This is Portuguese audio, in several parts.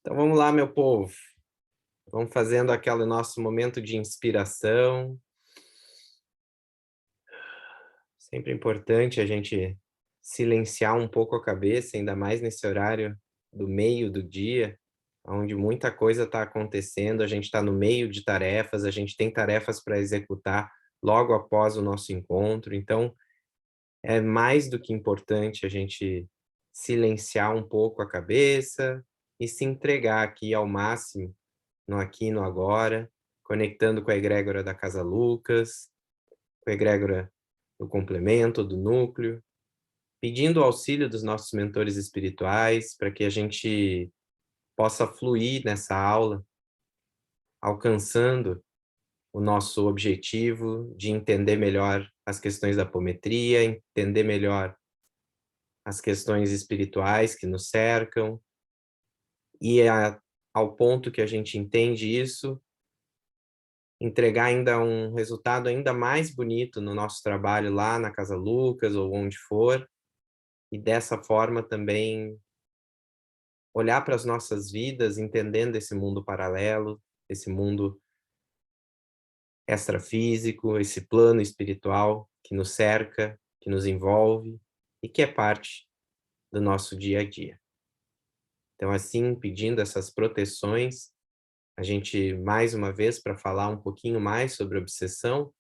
Então vamos lá, meu povo. Vamos fazendo aquele nosso momento de inspiração. Sempre é importante a gente silenciar um pouco a cabeça, ainda mais nesse horário do meio do dia, onde muita coisa está acontecendo, a gente está no meio de tarefas, a gente tem tarefas para executar logo após o nosso encontro. Então, é mais do que importante a gente silenciar um pouco a cabeça e se entregar aqui ao máximo no aqui e no agora, conectando com a egrégora da Casa Lucas, com a egrégora do complemento, do núcleo, pedindo o auxílio dos nossos mentores espirituais para que a gente possa fluir nessa aula, alcançando o nosso objetivo de entender melhor as questões da apometria, entender melhor as questões espirituais que nos cercam, e ao ponto que a gente entende isso, entregar ainda um resultado ainda mais bonito no nosso trabalho lá na Casa Lucas ou onde for, e dessa forma também olhar para as nossas vidas entendendo esse mundo paralelo, esse mundo extrafísico, esse plano espiritual que nos cerca, que nos envolve e que é parte do nosso dia a dia. Então, assim, pedindo essas proteções, a gente, mais uma vez, para falar um pouquinho mais sobre obsessão,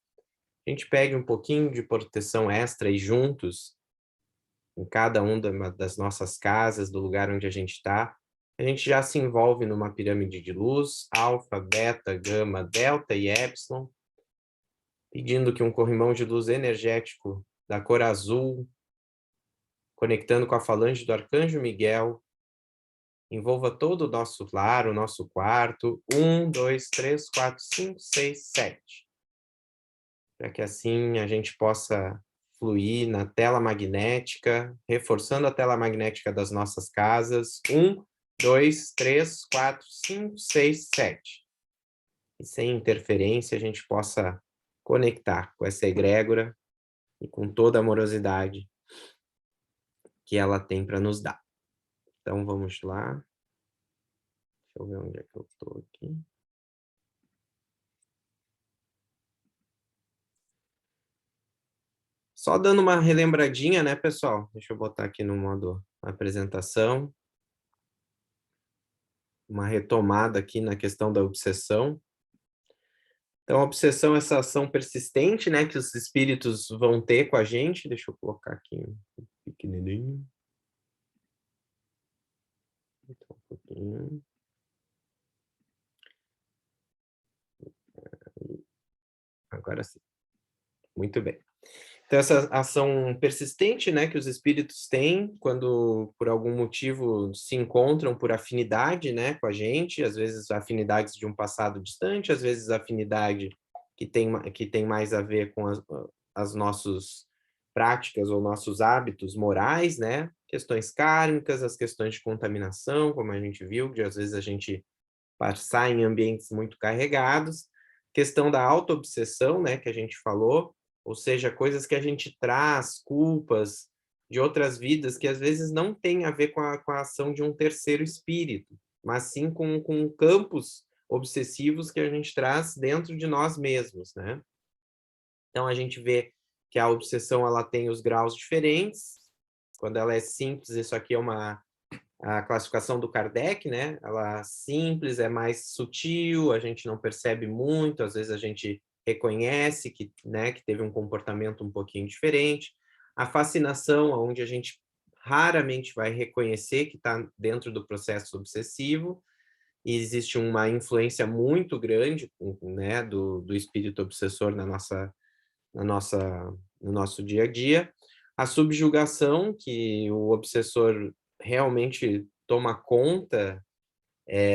a gente pede um pouquinho de proteção extra e juntos, em cada das nossas casas, do lugar onde a gente já se envolve numa pirâmide de luz, alfa, beta, gama, delta e epsilon, pedindo que um corrimão de luz energético da cor azul, conectando com a falange do Arcanjo Miguel, envolva todo o nosso lar, o nosso quarto, 1, 2, 3, 4, 5, 6, 7, para que assim a gente possa fluir na tela magnética, reforçando a tela magnética das nossas casas. 1, 2, 3, 4, 5, 6, 7. E sem interferência a gente possa conectar com essa egrégora e com toda a amorosidade que ela tem para nos dar. Então vamos lá. Deixa eu ver onde é que eu estou aqui. Só dando uma relembradinha, né, pessoal? Deixa eu botar aqui no modo apresentação. Uma retomada aqui na questão da obsessão. Então, a obsessão é essa ação persistente, né, que os espíritos vão ter com a gente. Deixa eu colocar aqui pequenininho. Um pouquinho. Agora sim. Muito bem. Então, essa ação persistente, né, que os espíritos têm quando, por algum motivo, se encontram por afinidade, né, com a gente, às vezes afinidades de um passado distante, às vezes afinidade que tem mais a ver com as nossas práticas ou nossos hábitos morais, né, questões kármicas, as questões de contaminação, como a gente viu, que às vezes a gente passar em ambientes muito carregados, questão da autoobsessão, né, que a gente falou, ou seja, coisas que a gente traz, culpas de outras vidas que às vezes não tem a ver com a ação de um terceiro espírito, mas sim com campos obsessivos que a gente traz dentro de nós mesmos, né? Então a gente vê que a obsessão ela tem os graus diferentes. Quando ela é simples, isso aqui é a classificação do Kardec, né? Ela simples, é mais sutil, a gente não percebe muito, às vezes a gente reconhece que, né, que teve um comportamento um pouquinho diferente. A fascinação, onde a gente raramente vai reconhecer que está dentro do processo obsessivo, e existe uma influência muito grande, né, do espírito obsessor na nossa, no nosso dia a dia. A subjugação, que o obsessor realmente toma conta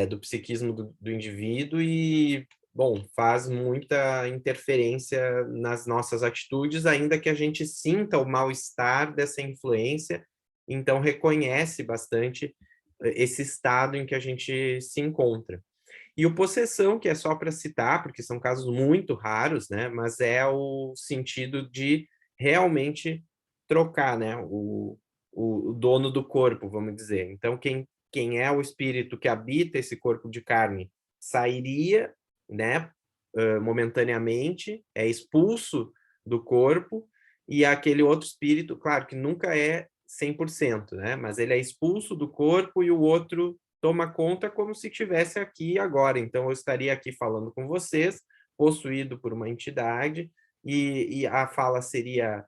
do psiquismo do indivíduo e, bom, faz muita interferência nas nossas atitudes, ainda que a gente sinta o mal-estar dessa influência, então reconhece bastante esse estado em que a gente se encontra. E o possessão, que é só para citar, porque são casos muito raros, né? Mas é o sentido de realmente trocar, né? O dono do corpo, vamos dizer. Então, quem quem é o espírito que habita esse corpo de carne sairia, né, momentaneamente, é expulso do corpo, e aquele outro espírito, claro que nunca é 100%, né, mas ele é expulso do corpo e o outro toma conta como se estivesse aqui agora. Então eu estaria aqui falando com vocês, possuído por uma entidade, e a fala seria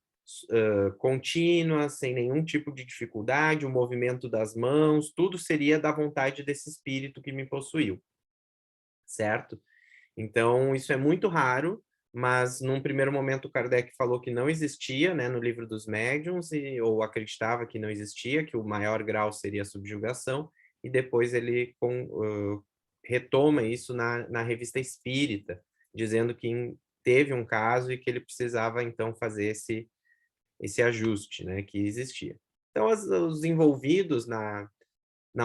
contínua, sem nenhum tipo de dificuldade, o movimento das mãos, tudo seria da vontade desse espírito que me possuiu, certo? Então, isso é muito raro, mas num primeiro momento o Kardec falou que não existia, né, no livro dos médiuns, ou acreditava que não existia, que o maior grau seria a subjugação, e depois ele retoma isso na Revista Espírita, dizendo que teve um caso e que ele precisava, então, fazer esse ajuste, né, que existia. Então, os envolvidos na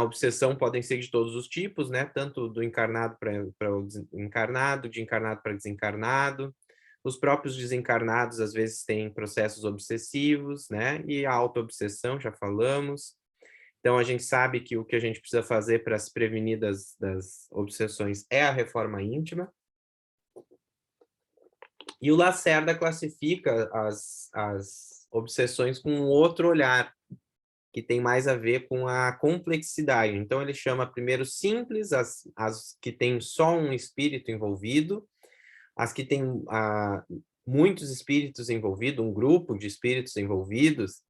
obsessão podem ser de todos os tipos, né, tanto do encarnado para o desencarnado, de encarnado para desencarnado. Os próprios desencarnados, às vezes, têm processos obsessivos, né, e a autoobsessão, já falamos. Então, a gente sabe que o que a gente precisa fazer para se prevenir das obsessões é a reforma íntima. E o Lacerda classifica as obsessões com um outro olhar, que tem mais a ver com a complexidade. Então, ele chama primeiro simples, as que têm só um espírito envolvido, as que têm muitos espíritos envolvidos, um grupo de espíritos envolvidos,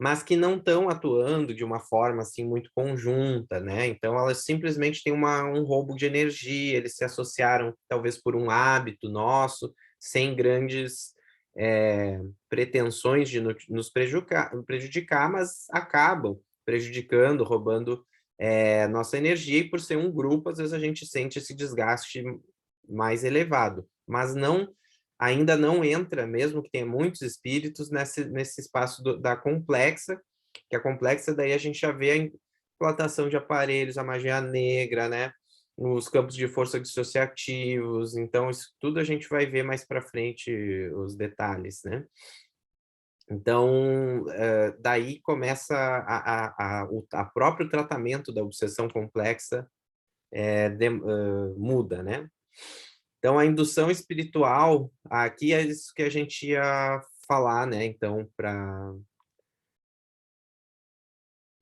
mas que não estão atuando de uma forma assim muito conjunta, né? Então, elas simplesmente têm um roubo de energia, eles se associaram talvez por um hábito nosso, sem grandes pretensões de nos prejudicar, mas acabam prejudicando, roubando nossa energia, e por ser um grupo, às vezes a gente sente esse desgaste mais elevado, mas ainda não entra, mesmo que tenha muitos espíritos, nesse espaço da complexa, que a complexa daí a gente já vê a implantação de aparelhos, a magia negra, né? Os campos de força dissociativos, então isso tudo a gente vai ver mais para frente os detalhes, né? Então, daí começa o próprio tratamento da obsessão complexa muda, né? Então, a indução espiritual, aqui é isso que a gente ia falar, né? Então,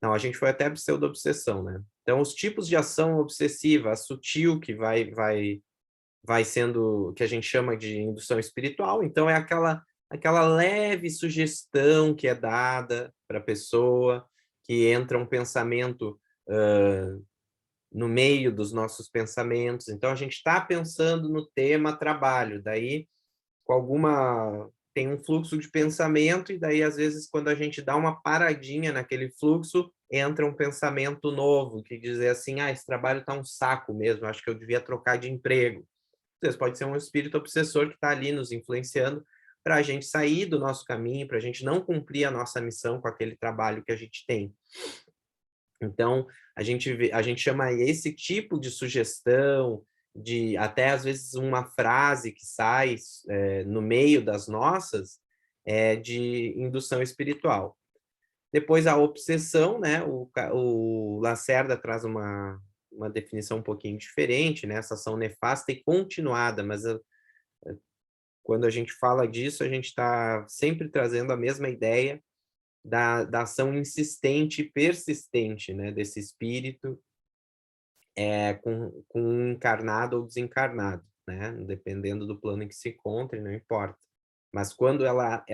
Não, a gente foi até a pseudo-obsessão, né? Então, os tipos de ação obsessiva, a sutil, que vai sendo, que a gente chama de indução espiritual, então é aquela leve sugestão que é dada para a pessoa, que entra um pensamento no meio dos nossos pensamentos. Então, a gente está pensando no tema trabalho, daí, com alguma... tem um fluxo de pensamento, e daí, às vezes, quando a gente dá uma paradinha naquele fluxo, entra um pensamento novo, que dizer assim, esse trabalho está um saco mesmo, acho que eu devia trocar de emprego. Às vezes pode ser um espírito obsessor que está ali nos influenciando para a gente sair do nosso caminho, para a gente não cumprir a nossa missão com aquele trabalho que a gente tem. Então, a gente chama esse tipo de sugestão, de até às vezes uma frase que sai no meio das nossas, de indução espiritual. Depois a obsessão, né? O Lacerda traz uma definição um pouquinho diferente, né? Essa ação nefasta e continuada, mas quando a gente fala disso, a gente está sempre trazendo a mesma ideia da ação insistente e persistente, né? Desse espírito com um encarnado ou desencarnado, né? Dependendo do plano em que se encontre, não importa. Mas quando ela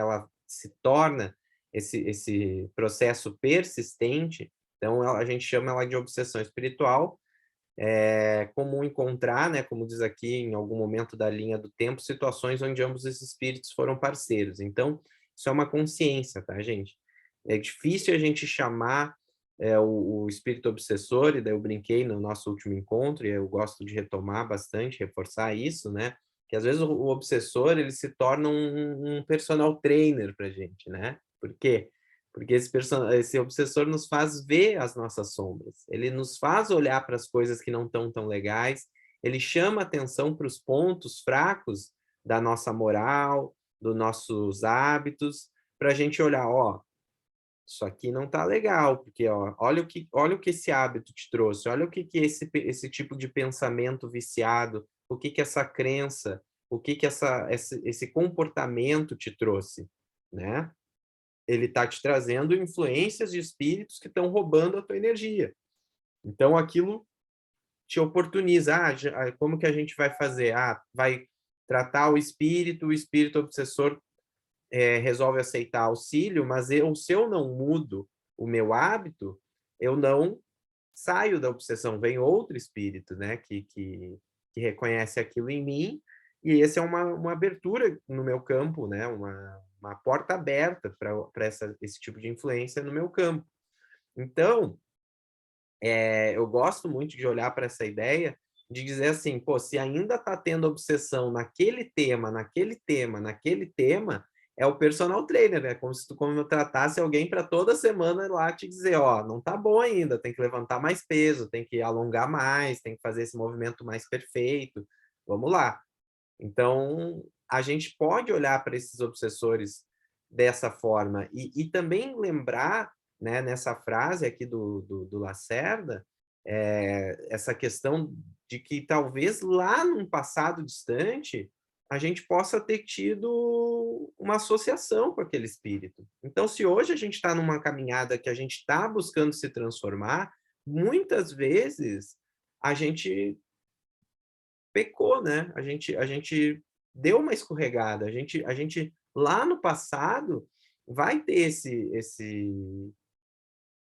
se torna esse processo persistente, então a gente chama ela de obsessão espiritual. É comum encontrar, né, como diz aqui, em algum momento da linha do tempo, situações onde ambos esses espíritos foram parceiros. Então, isso é uma consciência, tá, gente? É difícil a gente chamar o espírito obsessor, e daí eu brinquei no nosso último encontro, e eu gosto de retomar bastante, reforçar isso, né? Que às vezes o obsessor, ele se torna um personal trainer pra gente, né? Por quê? Porque esse obsessor nos faz ver as nossas sombras, ele nos faz olhar para as coisas que não estão tão legais, ele chama atenção para os pontos fracos da nossa moral, dos nossos hábitos, para a gente olhar, ó, isso aqui não tá legal, porque ó, olha o que esse hábito te trouxe, olha o que que esse tipo de pensamento viciado, o que que essa crença, o que que esse comportamento te trouxe, né? Ele tá te trazendo influências de espíritos que estão roubando a tua energia. Então aquilo te oportuniza. Como que a gente vai fazer? Vai tratar o espírito obsessor resolve aceitar auxílio, mas se eu não mudo o meu hábito, eu não saio da obsessão. Vem outro espírito, né, que reconhece aquilo em mim, e esse é uma abertura no meu campo, né, uma porta aberta para esse tipo de influência no meu campo. Então, eu gosto muito de olhar para essa ideia de dizer assim, pô, se ainda está tendo obsessão naquele tema, naquele tema, naquele tema, é o personal trainer, né? Como se tu tratasse alguém para toda semana lá te dizer, ó, não tá bom ainda, tem que levantar mais peso, tem que alongar mais, tem que fazer esse movimento mais perfeito. Vamos lá. Então, a gente pode olhar para esses obsessores dessa forma e também lembrar, né, nessa frase aqui do Lacerda, essa questão de que talvez lá num passado distante a gente possa ter tido uma associação com aquele espírito. Então, se hoje a gente está numa caminhada que a gente está buscando se transformar, muitas vezes a gente pecou, né? A gente deu uma escorregada. A gente lá no passado vai ter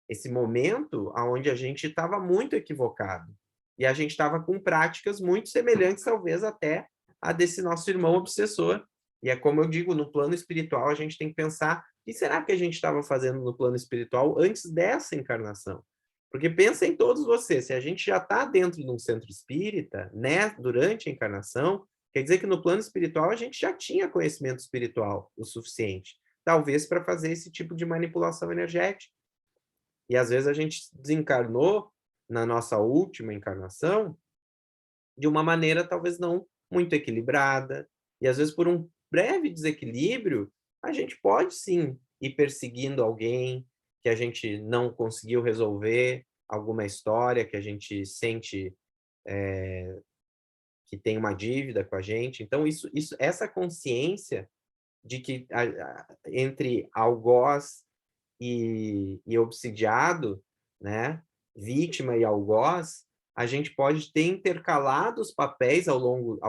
esse momento aonde a gente estava muito equivocado e a gente estava com práticas muito semelhantes, talvez até a desse nosso irmão obsessor. E é como eu digo, no plano espiritual a gente tem que pensar: o que será que a gente estava fazendo no plano espiritual antes dessa encarnação? Porque pensa em todos vocês, se a gente já está dentro de um centro espírita, né, durante a encarnação, quer dizer que no plano espiritual a gente já tinha conhecimento espiritual o suficiente, talvez para fazer esse tipo de manipulação energética. E às vezes a gente desencarnou na nossa última encarnação de uma maneira talvez não muito equilibrada, e às vezes por um breve desequilíbrio, a gente pode sim ir perseguindo alguém que a gente não conseguiu resolver, alguma história que a gente sente que tem uma dívida com a gente. Então, essa consciência de que entre algoz e obsidiado, né, vítima e algoz, a gente pode ter intercalado os papéis ao longo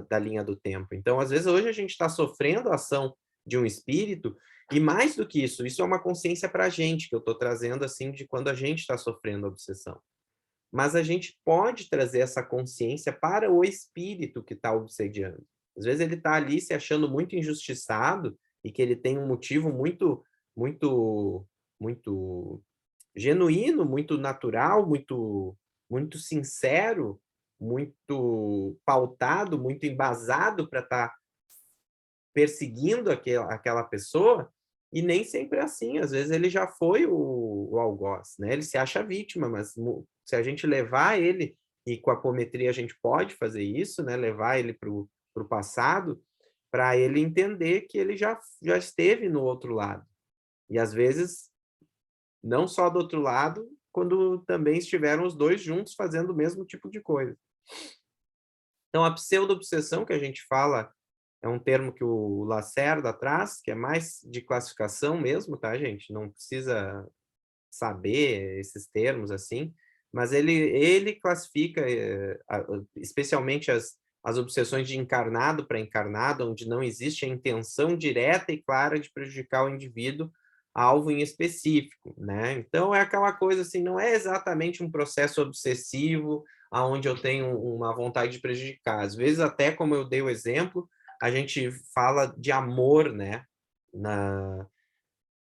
da linha do tempo. Então, às vezes, hoje a gente está sofrendo a ação de um espírito, e mais do que isso é uma consciência para a gente, que eu estou trazendo assim de quando a gente está sofrendo a obsessão. Mas a gente pode trazer essa consciência para o espírito que está obsediando. Às vezes ele está ali se achando muito injustiçado e que ele tem um motivo muito, muito genuíno, muito natural, muito sincero, muito pautado, muito embasado para estar perseguindo aquela pessoa, e nem sempre é assim. Às vezes ele já foi o algoz, né? Ele se acha vítima, mas se a gente levar ele, e com a apometria a gente pode fazer isso, né? Levar ele para o passado, para ele entender que ele já esteve no outro lado. E às vezes, não só do outro lado, quando também estiveram os dois juntos fazendo o mesmo tipo de coisa. Então, a pseudo-obsessão que a gente fala é um termo que o Lacerda traz, que é mais de classificação mesmo, tá, gente? Não precisa saber esses termos assim, mas ele classifica especialmente as obsessões de encarnado para encarnado, onde não existe a intenção direta e clara de prejudicar o indivíduo alvo em específico, né? Então é aquela coisa assim, não é exatamente um processo obsessivo aonde eu tenho uma vontade de prejudicar. Às vezes até como eu dei o exemplo, a gente fala de amor, né?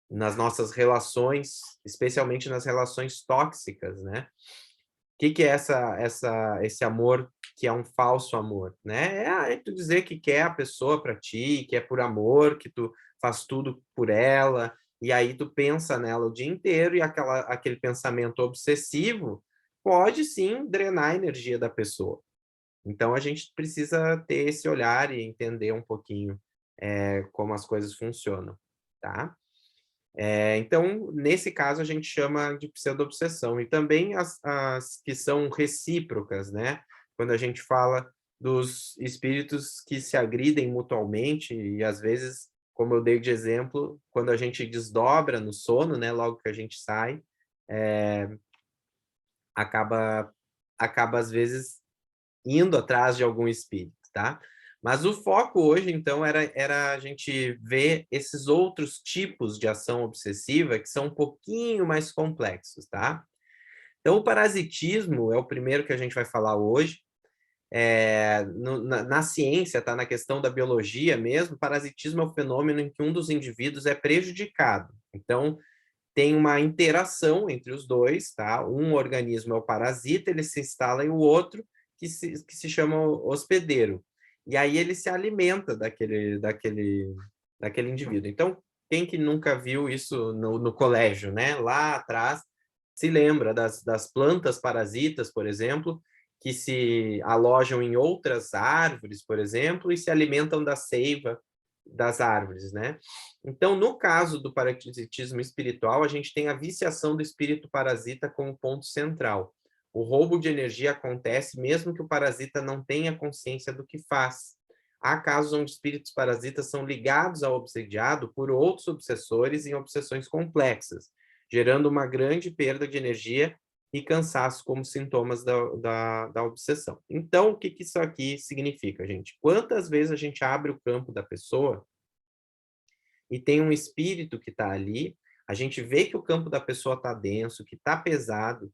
Nas nossas relações, especialmente nas relações tóxicas, né? O que é esse amor que é um falso amor, né? É tu dizer que quer a pessoa para ti, que é por amor, que tu faz tudo por ela, e aí tu pensa nela o dia inteiro, e aquele pensamento obsessivo pode sim drenar a energia da pessoa. Então a gente precisa ter esse olhar e entender um pouquinho como as coisas funcionam, tá? Então, nesse caso, a gente chama de pseudo-obsessão. E também as que são recíprocas, né? Quando a gente fala dos espíritos que se agridem mutualmente, e às vezes, como eu dei de exemplo, quando a gente desdobra no sono, né? Logo que a gente sai, é, acaba, acaba às vezes indo atrás de algum espírito, tá? Mas o foco hoje, então, era a gente ver esses outros tipos de ação obsessiva que são um pouquinho mais complexos, tá? Então, o parasitismo é o primeiro que a gente vai falar hoje. Na ciência, tá? Na questão da biologia mesmo, parasitismo é o fenômeno em que um dos indivíduos é prejudicado. Então, tem uma interação entre os dois, tá? Um organismo é o parasita, ele se instala em o outro, que se chama hospedeiro. E aí ele se alimenta daquele indivíduo. Então, quem que nunca viu isso no colégio, né? Lá atrás, se lembra das plantas parasitas, por exemplo, que se alojam em outras árvores, por exemplo, e se alimentam da seiva das árvores, né? Então, no caso do parasitismo espiritual, a gente tem a viciação do espírito parasita como ponto central. O roubo de energia acontece mesmo que o parasita não tenha consciência do que faz. Há casos onde espíritos parasitas são ligados ao obsediado por outros obsessores em obsessões complexas, gerando uma grande perda de energia e cansaço como sintomas da obsessão. Então, o que isso aqui significa, gente? Quantas vezes a gente abre o campo da pessoa e tem um espírito que está ali, a gente vê que o campo da pessoa está denso, que está pesado,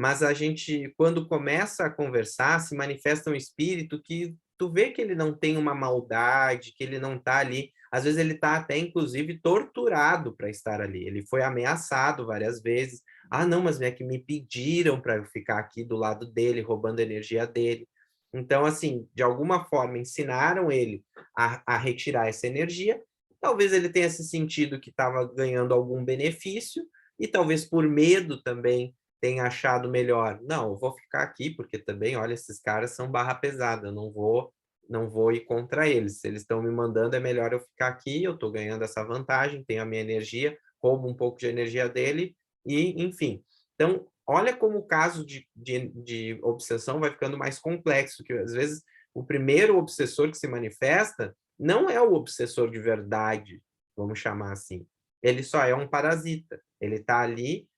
mas a gente, quando começa a conversar, se manifesta um espírito que tu vê que ele não tem uma maldade, que ele não está ali. Às vezes ele está até, inclusive, torturado para estar ali. Ele foi ameaçado várias vezes. Ah, não, mas é que me pediram para eu ficar aqui do lado dele, roubando a energia dele. Então, assim, de alguma forma, ensinaram ele a retirar essa energia. Talvez ele tenha se sentido que estava ganhando algum benefício, e talvez por medo também tenha achado melhor. Não, eu vou ficar aqui, porque também, olha, esses caras são barra pesada, eu não vou ir contra eles. Se eles estão me mandando, é melhor eu ficar aqui, eu estou ganhando essa vantagem, tenho a minha energia, roubo um pouco de energia dele, e enfim. Então, olha como o caso de obsessão vai ficando mais complexo, que às vezes o primeiro obsessor que se manifesta não é o obsessor de verdade, vamos chamar assim. Ele só é um parasita. Ele está ali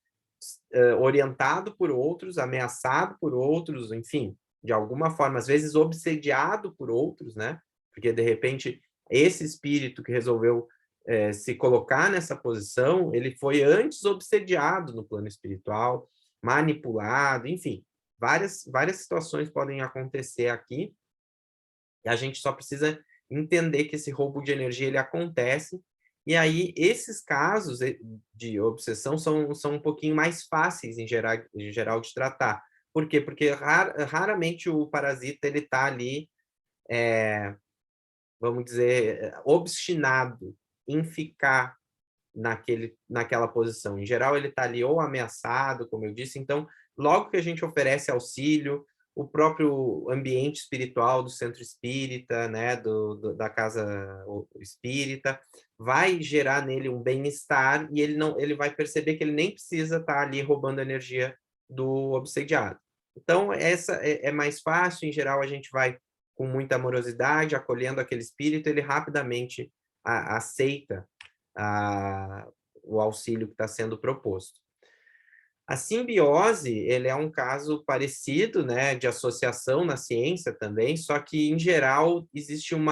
orientado por outros, ameaçado por outros, enfim, de alguma forma, às vezes obsediado por outros, né? Porque, de repente, esse espírito que resolveu se colocar nessa posição, ele foi antes obsediado no plano espiritual, manipulado, enfim, várias situações podem acontecer aqui, e a gente só precisa entender que esse roubo de energia ele acontece, e aí esses casos de obsessão são um pouquinho mais fáceis em geral de tratar. Por quê? Porque raramente o parasita ele está ali, vamos dizer, obstinado em ficar naquela posição. Em geral, ele está ali ou ameaçado, como eu disse. Então, logo que a gente oferece auxílio, o próprio ambiente espiritual do centro espírita, né, da casa espírita, vai gerar nele um bem-estar, e ele vai perceber que ele nem precisa estar ali roubando a energia do obsediado. Então, essa é mais fácil. Em geral, a gente vai com muita amorosidade, acolhendo aquele espírito, ele rapidamente aceita o auxílio que está sendo proposto. A simbiose, ele é um caso parecido, né, de associação na ciência também, só que, em geral, existe um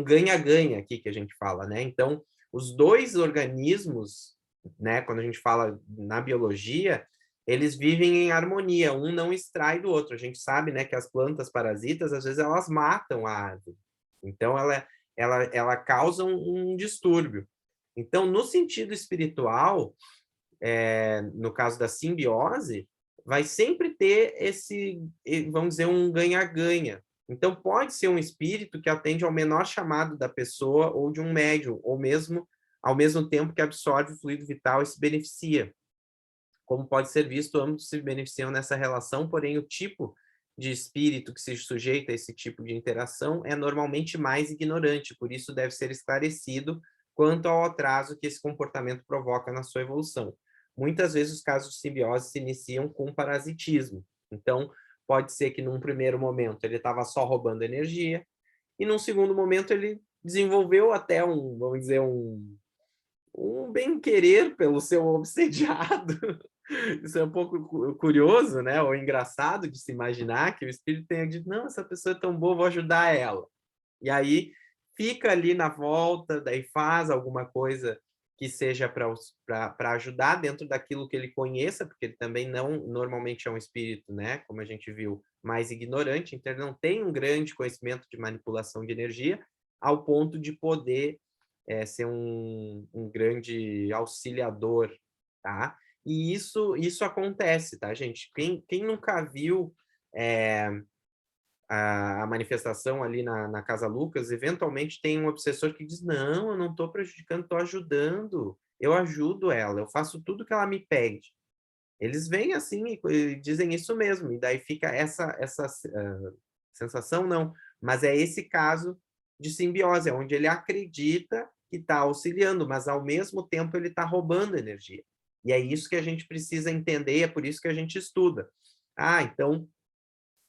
ganha-ganha aqui que a gente fala, né? Então, os dois organismos, né, quando a gente fala na biologia, eles vivem em harmonia, um não extrai do outro. A gente sabe, né, que as plantas parasitas, às vezes, elas matam a árvore. Então, ela causa um distúrbio. Então, no sentido espiritual, no caso da simbiose, vai sempre ter vamos dizer, um ganha-ganha. Então, pode ser um espírito que atende ao menor chamado da pessoa ou de um médium, ou mesmo ao mesmo tempo que absorve o fluido vital e se beneficia. Como pode ser visto, ambos se beneficiam nessa relação, porém o tipo de espírito que se sujeita a esse tipo de interação é normalmente mais ignorante, por isso deve ser esclarecido quanto ao atraso que esse comportamento provoca na sua evolução. Muitas vezes os casos de simbiose se iniciam com parasitismo. Então, pode ser que num primeiro momento ele estava só roubando energia, e num segundo momento ele desenvolveu até vamos dizer, um bem-querer pelo seu obsediado. Isso é um pouco curioso, né? Ou engraçado de se imaginar que o espírito tenha dito, não, essa pessoa é tão boa, vou ajudar ela. E aí fica ali na volta, daí faz alguma coisa que seja para ajudar dentro daquilo que ele conheça, porque ele também não, normalmente é um espírito, né? Como a gente viu, mais ignorante, então ele não tem um grande conhecimento de manipulação de energia, ao ponto de poder ser um grande auxiliador, tá? E isso acontece, tá, gente? Quem nunca viu a manifestação ali na Casa Lucas, eventualmente tem um obsessor que diz, não, eu não estou prejudicando, estou ajudando, eu ajudo ela, eu faço tudo que ela me pede. Eles vêm assim e dizem isso mesmo, e daí fica essa sensação, não, mas é esse caso de simbiose, onde ele acredita que está auxiliando, mas ao mesmo tempo ele está roubando energia. E é isso que a gente precisa entender, é por isso que a gente estuda. Ah, então,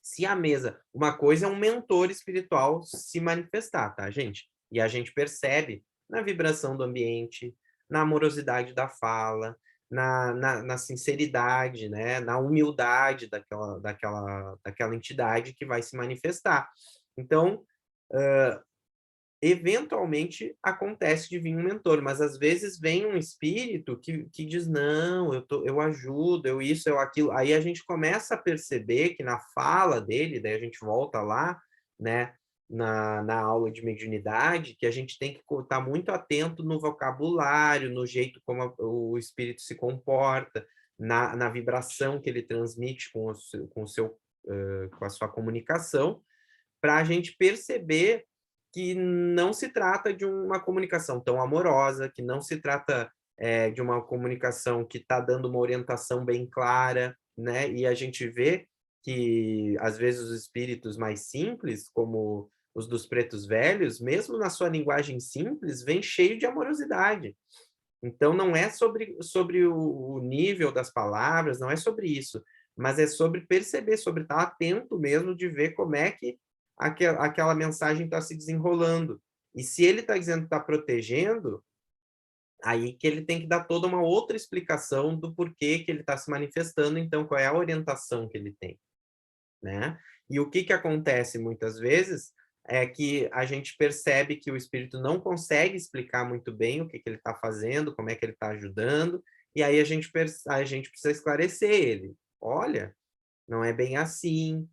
se a mesa... Uma coisa é um mentor espiritual se manifestar, tá, gente? E a gente percebe na vibração do ambiente, na amorosidade da fala, na sinceridade, né? Na humildade daquela entidade que vai se manifestar. Então, eventualmente acontece de vir um mentor, mas às vezes vem um espírito que diz, não, eu ajudo, eu isso, eu aquilo. Aí a gente começa a perceber que na fala dele, daí a gente volta lá, né, na aula de mediunidade, que a gente tem que estar muito atento no vocabulário, no jeito como o espírito se comporta, na vibração que ele transmite com a sua comunicação, para a gente perceber que não se trata de uma comunicação tão amorosa, que não se trata de uma comunicação que está dando uma orientação bem clara, né? E a gente vê que, às vezes, os espíritos mais simples, como os dos pretos velhos, mesmo na sua linguagem simples, vem cheio de amorosidade. Então, não é sobre o nível das palavras, não é sobre isso, mas é sobre perceber, sobre estar atento mesmo de ver como é que aquela mensagem está se desenrolando. E se ele está dizendo que está protegendo, aí que ele tem que dar toda uma outra explicação do porquê que ele está se manifestando, então qual é a orientação que ele tem, né? E o que acontece muitas vezes é que a gente percebe que o espírito não consegue explicar muito bem o que ele está fazendo, como é que ele está ajudando, e aí a gente precisa esclarecer ele. Olha, não é bem assim.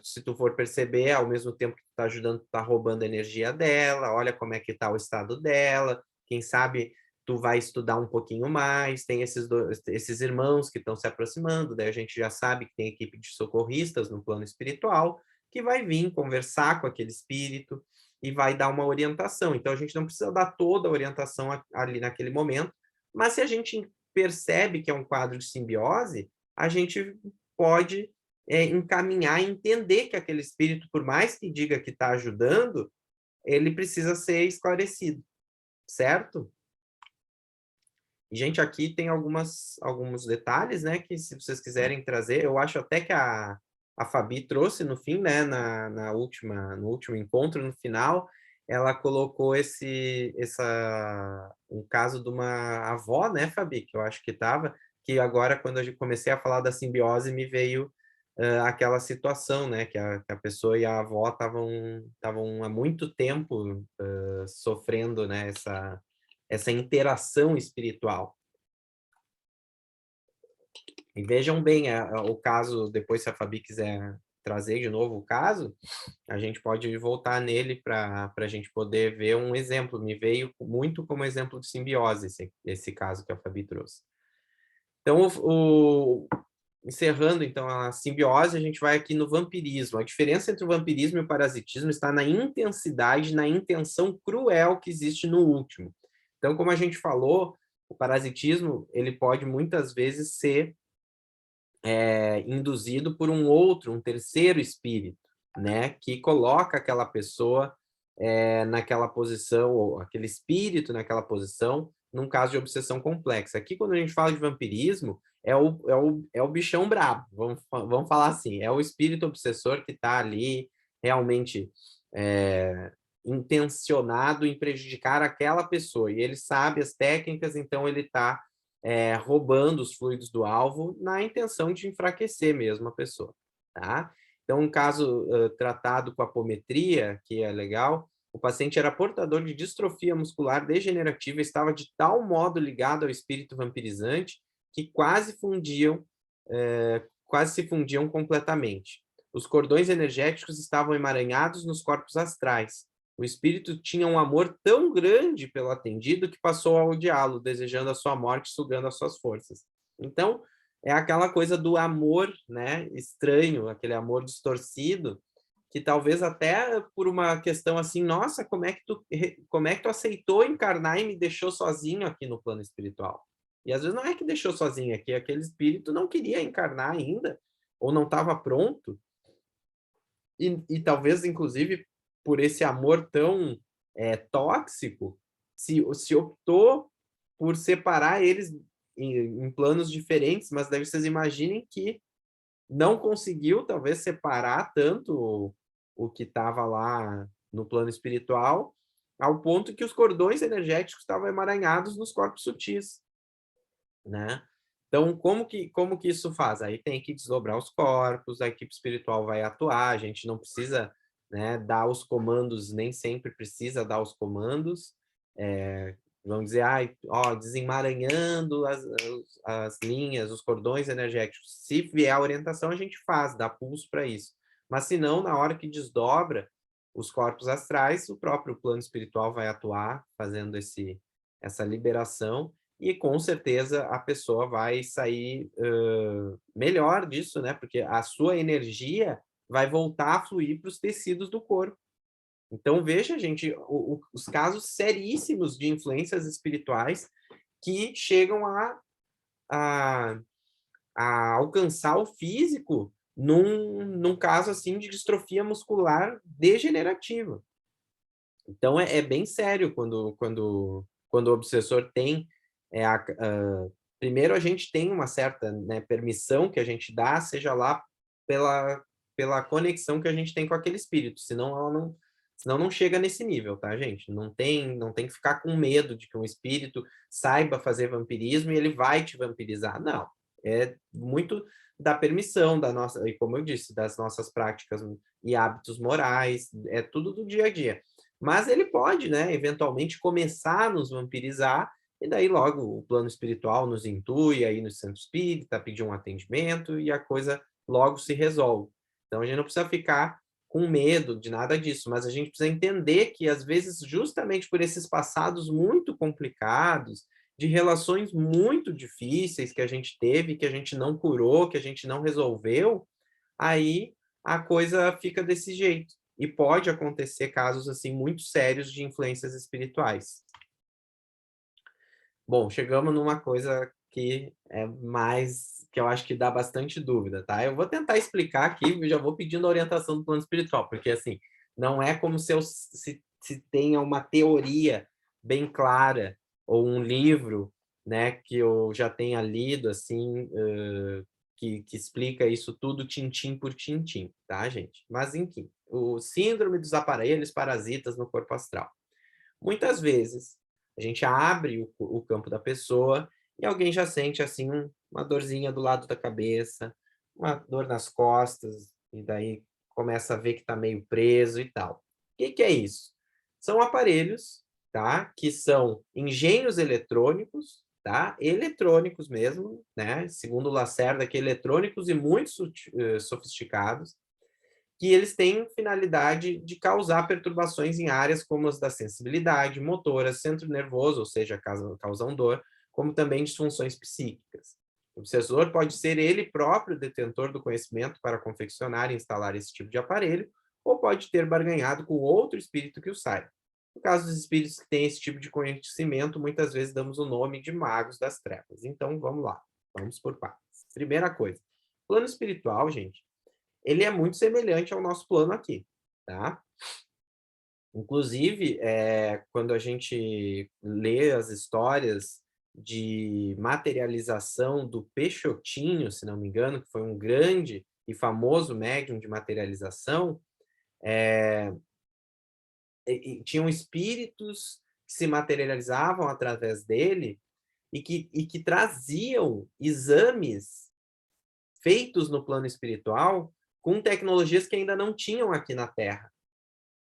Se tu for perceber, ao mesmo tempo que tu está ajudando, tu está roubando a energia dela, olha como é que está o estado dela, quem sabe tu vai estudar um pouquinho mais, tem esses irmãos que estão se aproximando, daí a gente já sabe que tem equipe de socorristas no plano espiritual, que vai vir conversar com aquele espírito e vai dar uma orientação. Então, a gente não precisa dar toda a orientação ali naquele momento, mas se a gente percebe que é um quadro de simbiose, a gente pode encaminhar e entender que aquele espírito, por mais que diga que está ajudando, ele precisa ser esclarecido, certo? E, gente, aqui tem alguns detalhes, né, que se vocês quiserem trazer, eu acho até que a Fabi trouxe no fim, né, no último encontro, no final, ela colocou um caso de uma avó, né, Fabi, que eu acho que estava, que agora, quando eu comecei a falar da simbiose, me veio aquela situação, né, que a pessoa e a avó estavam há muito tempo sofrendo, né, essa interação espiritual. E vejam bem o caso, depois se a Fabi quiser trazer de novo o caso, a gente pode voltar nele para a gente poder ver um exemplo. Me veio muito como exemplo de simbiose esse caso que a Fabi trouxe. Então, encerrando então a simbiose, a gente vai aqui no vampirismo. A diferença entre o vampirismo e o parasitismo está na intensidade, na intenção cruel que existe no último. Então, como a gente falou, o parasitismo ele pode muitas vezes ser induzido por um terceiro espírito, né, que coloca aquela pessoa naquela posição, ou aquele espírito naquela posição, num caso de obsessão complexa. Aqui, quando a gente fala de vampirismo, é o bichão brabo, vamos falar assim, é o espírito obsessor que está ali realmente intencionado em prejudicar aquela pessoa, e ele sabe as técnicas, então ele está roubando os fluidos do alvo na intenção de enfraquecer mesmo a pessoa, tá? Então, um caso tratado com apometria, que é legal, o paciente era portador de distrofia muscular degenerativa e estava de tal modo ligado ao espírito vampirizante que quase se fundiam completamente. Os cordões energéticos estavam emaranhados nos corpos astrais. O espírito tinha um amor tão grande pelo atendido que passou a odiá-lo, desejando a sua morte, sugando as suas forças. Então, é aquela coisa do amor, né, estranho, aquele amor distorcido, que talvez até por uma questão assim, nossa, como é que tu aceitou encarnar e me deixou sozinho aqui no plano espiritual? E às vezes não é que deixou sozinho, é que aquele espírito não queria encarnar ainda, ou não estava pronto, e talvez, inclusive, por esse amor tão tóxico, se optou por separar eles em planos diferentes, mas daí vocês imaginem que não conseguiu, talvez, separar tanto o que estava lá no plano espiritual, ao ponto que os cordões energéticos estavam emaranhados nos corpos sutis, né? Então, como que isso faz? Aí tem que desdobrar os corpos, a equipe espiritual vai atuar, a gente não precisa, né, dar os comandos, nem sempre precisa dar os comandos, vamos dizer, ai, ó, desemaranhando as linhas, os cordões energéticos. Se vier a orientação, a gente faz, dá pulso para isso. Mas se não, na hora que desdobra os corpos astrais, o próprio plano espiritual vai atuar, fazendo essa liberação, e com certeza a pessoa vai sair melhor disso, né? Porque a sua energia vai voltar a fluir para os tecidos do corpo. Então, veja, gente, os casos seríssimos de influências espirituais que chegam a, a alcançar o físico num caso assim de distrofia muscular degenerativa. Então, é bem sério quando o obsessor tem primeiro a gente tem uma certa, né, permissão que a gente dá, seja lá pela conexão que a gente tem com aquele espírito, senão não chega nesse nível, tá, gente? Não tem que ficar com medo de que um espírito saiba fazer vampirismo e ele vai te vampirizar. Não, é muito da permissão da nossa, e como eu disse, das nossas práticas e hábitos morais, é tudo do dia a dia. Mas ele pode, né, eventualmente começar a nos vampirizar, e daí logo o plano espiritual nos intui aí no centro espírita, pedir um atendimento e a coisa logo se resolve. Então a gente não precisa ficar com medo de nada disso, mas a gente precisa entender que às vezes justamente por esses passados muito complicados, de relações muito difíceis que a gente teve, que a gente não curou, que a gente não resolveu, aí a coisa fica desse jeito. E pode acontecer casos assim muito sérios de influências espirituais. Bom, chegamos numa coisa que é mais, que eu acho que dá bastante dúvida, tá? Eu vou tentar explicar aqui, eu já vou pedindo a orientação do plano espiritual, porque assim, não é como se tenha uma teoria bem clara, ou um livro, né, que eu já tenha lido, assim, que explica isso tudo tintim por tintim, tá, gente? Mas, enfim, o síndrome dos aparelhos parasitas no corpo astral. Muitas vezes, a gente abre o campo da pessoa e alguém já sente, assim, uma dorzinha do lado da cabeça, uma dor nas costas, e daí começa a ver que está meio preso e tal. O que que é isso? São aparelhos, tá? Que são engenhos eletrônicos, tá? Eletrônicos mesmo, né? Segundo o Lacerda, que eletrônicos e muito sofisticados, que eles têm finalidade de causar perturbações em áreas como as da sensibilidade, motora, centro nervoso, ou seja, causam dor, como também disfunções psíquicas. O obsessor pode ser ele próprio detentor do conhecimento para confeccionar e instalar esse tipo de aparelho, ou pode ter barganhado com outro espírito que o saiba. No caso dos espíritos que têm esse tipo de conhecimento, muitas vezes damos o nome de magos das trevas. Então, vamos lá, vamos por partes. Primeira coisa, plano espiritual, gente, ele é muito semelhante ao nosso plano aqui, tá? Inclusive, quando a gente lê as histórias de materialização do Peixotinho, se não me engano, que foi um grande e famoso médium de materialização, e tinham espíritos que se materializavam através dele e que traziam exames feitos no plano espiritual com tecnologias que ainda não tinham aqui na Terra.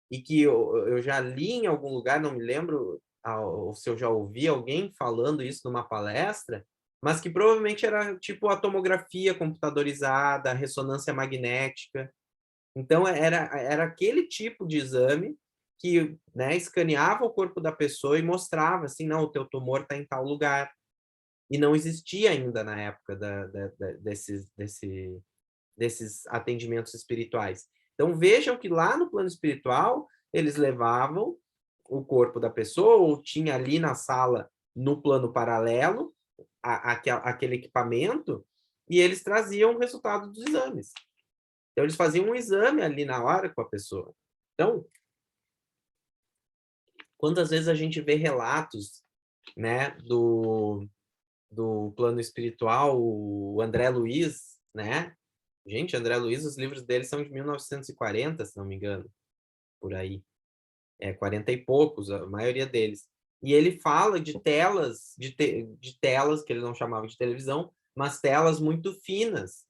E que eu já li em algum lugar, não me lembro ou se eu já ouvi alguém falando isso numa palestra, mas que provavelmente era tipo a tomografia computadorizada, a ressonância magnética. Então, era aquele tipo de exame que, né, escaneava o corpo da pessoa e mostrava assim, não, o teu tumor está em tal lugar. E não existia ainda na época desses atendimentos espirituais. Então, vejam que lá no plano espiritual, eles levavam o corpo da pessoa, ou tinha ali na sala, no plano paralelo, aquele equipamento, e eles traziam o resultado dos exames. Então, eles faziam um exame ali na hora com a pessoa. Então, quantas vezes a gente vê relatos, né, do plano espiritual, o André Luiz, né? Gente, André Luiz, os livros dele são de 1940, se não me engano, por aí. 40 e poucos, a maioria deles. E ele fala de telas, de telas, que ele não chamava de televisão, mas telas muito finas,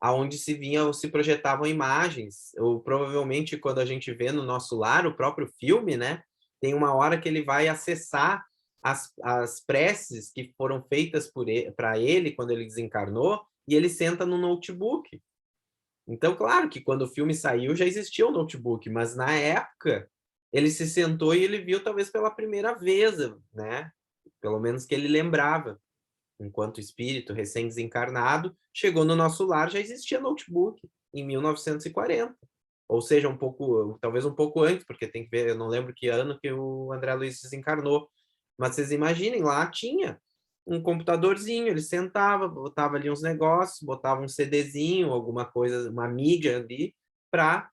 aonde se projetavam imagens. Ou provavelmente quando a gente vê no nosso lar o próprio filme, né? Tem uma hora que ele vai acessar as preces que foram feitas para ele quando ele desencarnou, e ele senta no notebook. Então, claro que quando o filme saiu já existia o notebook, mas na época ele se sentou e ele viu talvez pela primeira vez, né? Pelo menos que ele lembrava enquanto espírito recém-desencarnado, chegou no nosso lar, já existia notebook, em 1940. Ou seja, talvez um pouco antes, porque tem que ver, eu não lembro que ano que o André Luiz desencarnou. Mas vocês imaginem, lá tinha um computadorzinho, ele sentava, botava ali uns negócios, botava um CDzinho, alguma coisa, uma mídia ali, para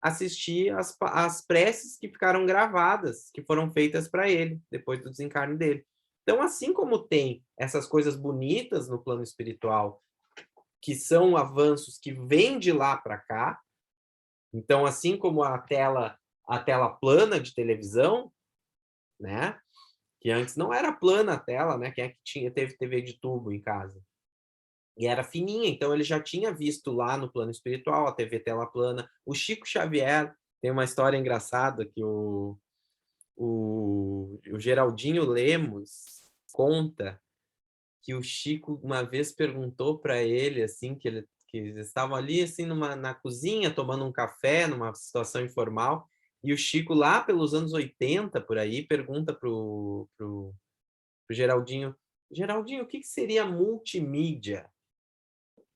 assistir as preces que ficaram gravadas, que foram feitas para ele, depois do desencarne dele. Então, assim como tem essas coisas bonitas no plano espiritual, que são avanços que vêm de lá para cá, então, assim como a tela plana de televisão, né? Que antes não era plana a tela, né? Quem é que teve TV de tubo em casa? E era fininha, então ele já tinha visto lá no plano espiritual a TV tela plana. O Chico Xavier tem uma história engraçada que o Geraldinho Lemos conta que o Chico uma vez perguntou para ele assim que eles estavam ali assim na cozinha tomando um café numa situação informal, e o Chico lá pelos anos 80 por aí pergunta pro Geraldinho: Geraldinho, o que seria multimídia?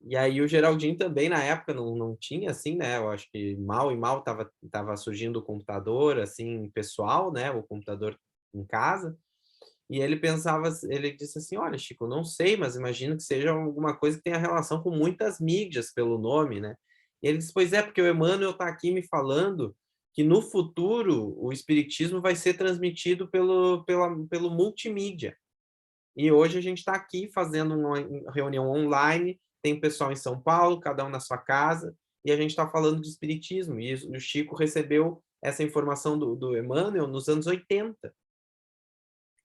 E aí o Geraldinho também na época não tinha assim, né? Eu acho que mal e mal tava surgindo o computador assim pessoal, né? O computador em casa. E ele pensava, ele disse assim: Olha, Chico, não sei, mas imagino que seja alguma coisa que tenha relação com muitas mídias pelo nome, né? E ele disse: Pois é, porque o Emmanuel está aqui me falando que no futuro o Espiritismo vai ser transmitido pelo multimídia. E hoje a gente está aqui fazendo uma reunião online, tem pessoal em São Paulo, cada um na sua casa, e a gente está falando de Espiritismo. E o Chico recebeu essa informação do Emmanuel nos anos 80.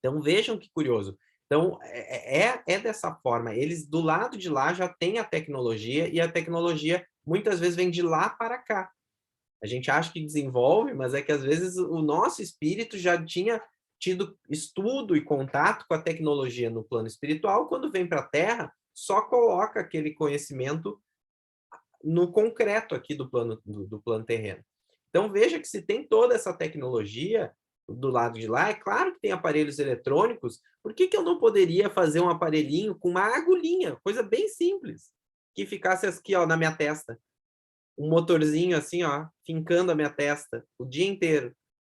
Então vejam que curioso. Então é dessa forma. Eles do lado de lá já têm a tecnologia, e a tecnologia muitas vezes vem de lá para cá. A gente acha que desenvolve, mas é que às vezes o nosso espírito já tinha tido estudo e contato com a tecnologia no plano espiritual, quando vem para a Terra, só coloca aquele conhecimento no concreto aqui do plano terreno. Então veja que se tem toda essa tecnologia do lado de lá, é claro que tem aparelhos eletrônicos, por que eu não poderia fazer um aparelhinho com uma agulhinha, coisa bem simples, que ficasse aqui, ó, na minha testa, um motorzinho assim, ó, fincando a minha testa o dia inteiro. O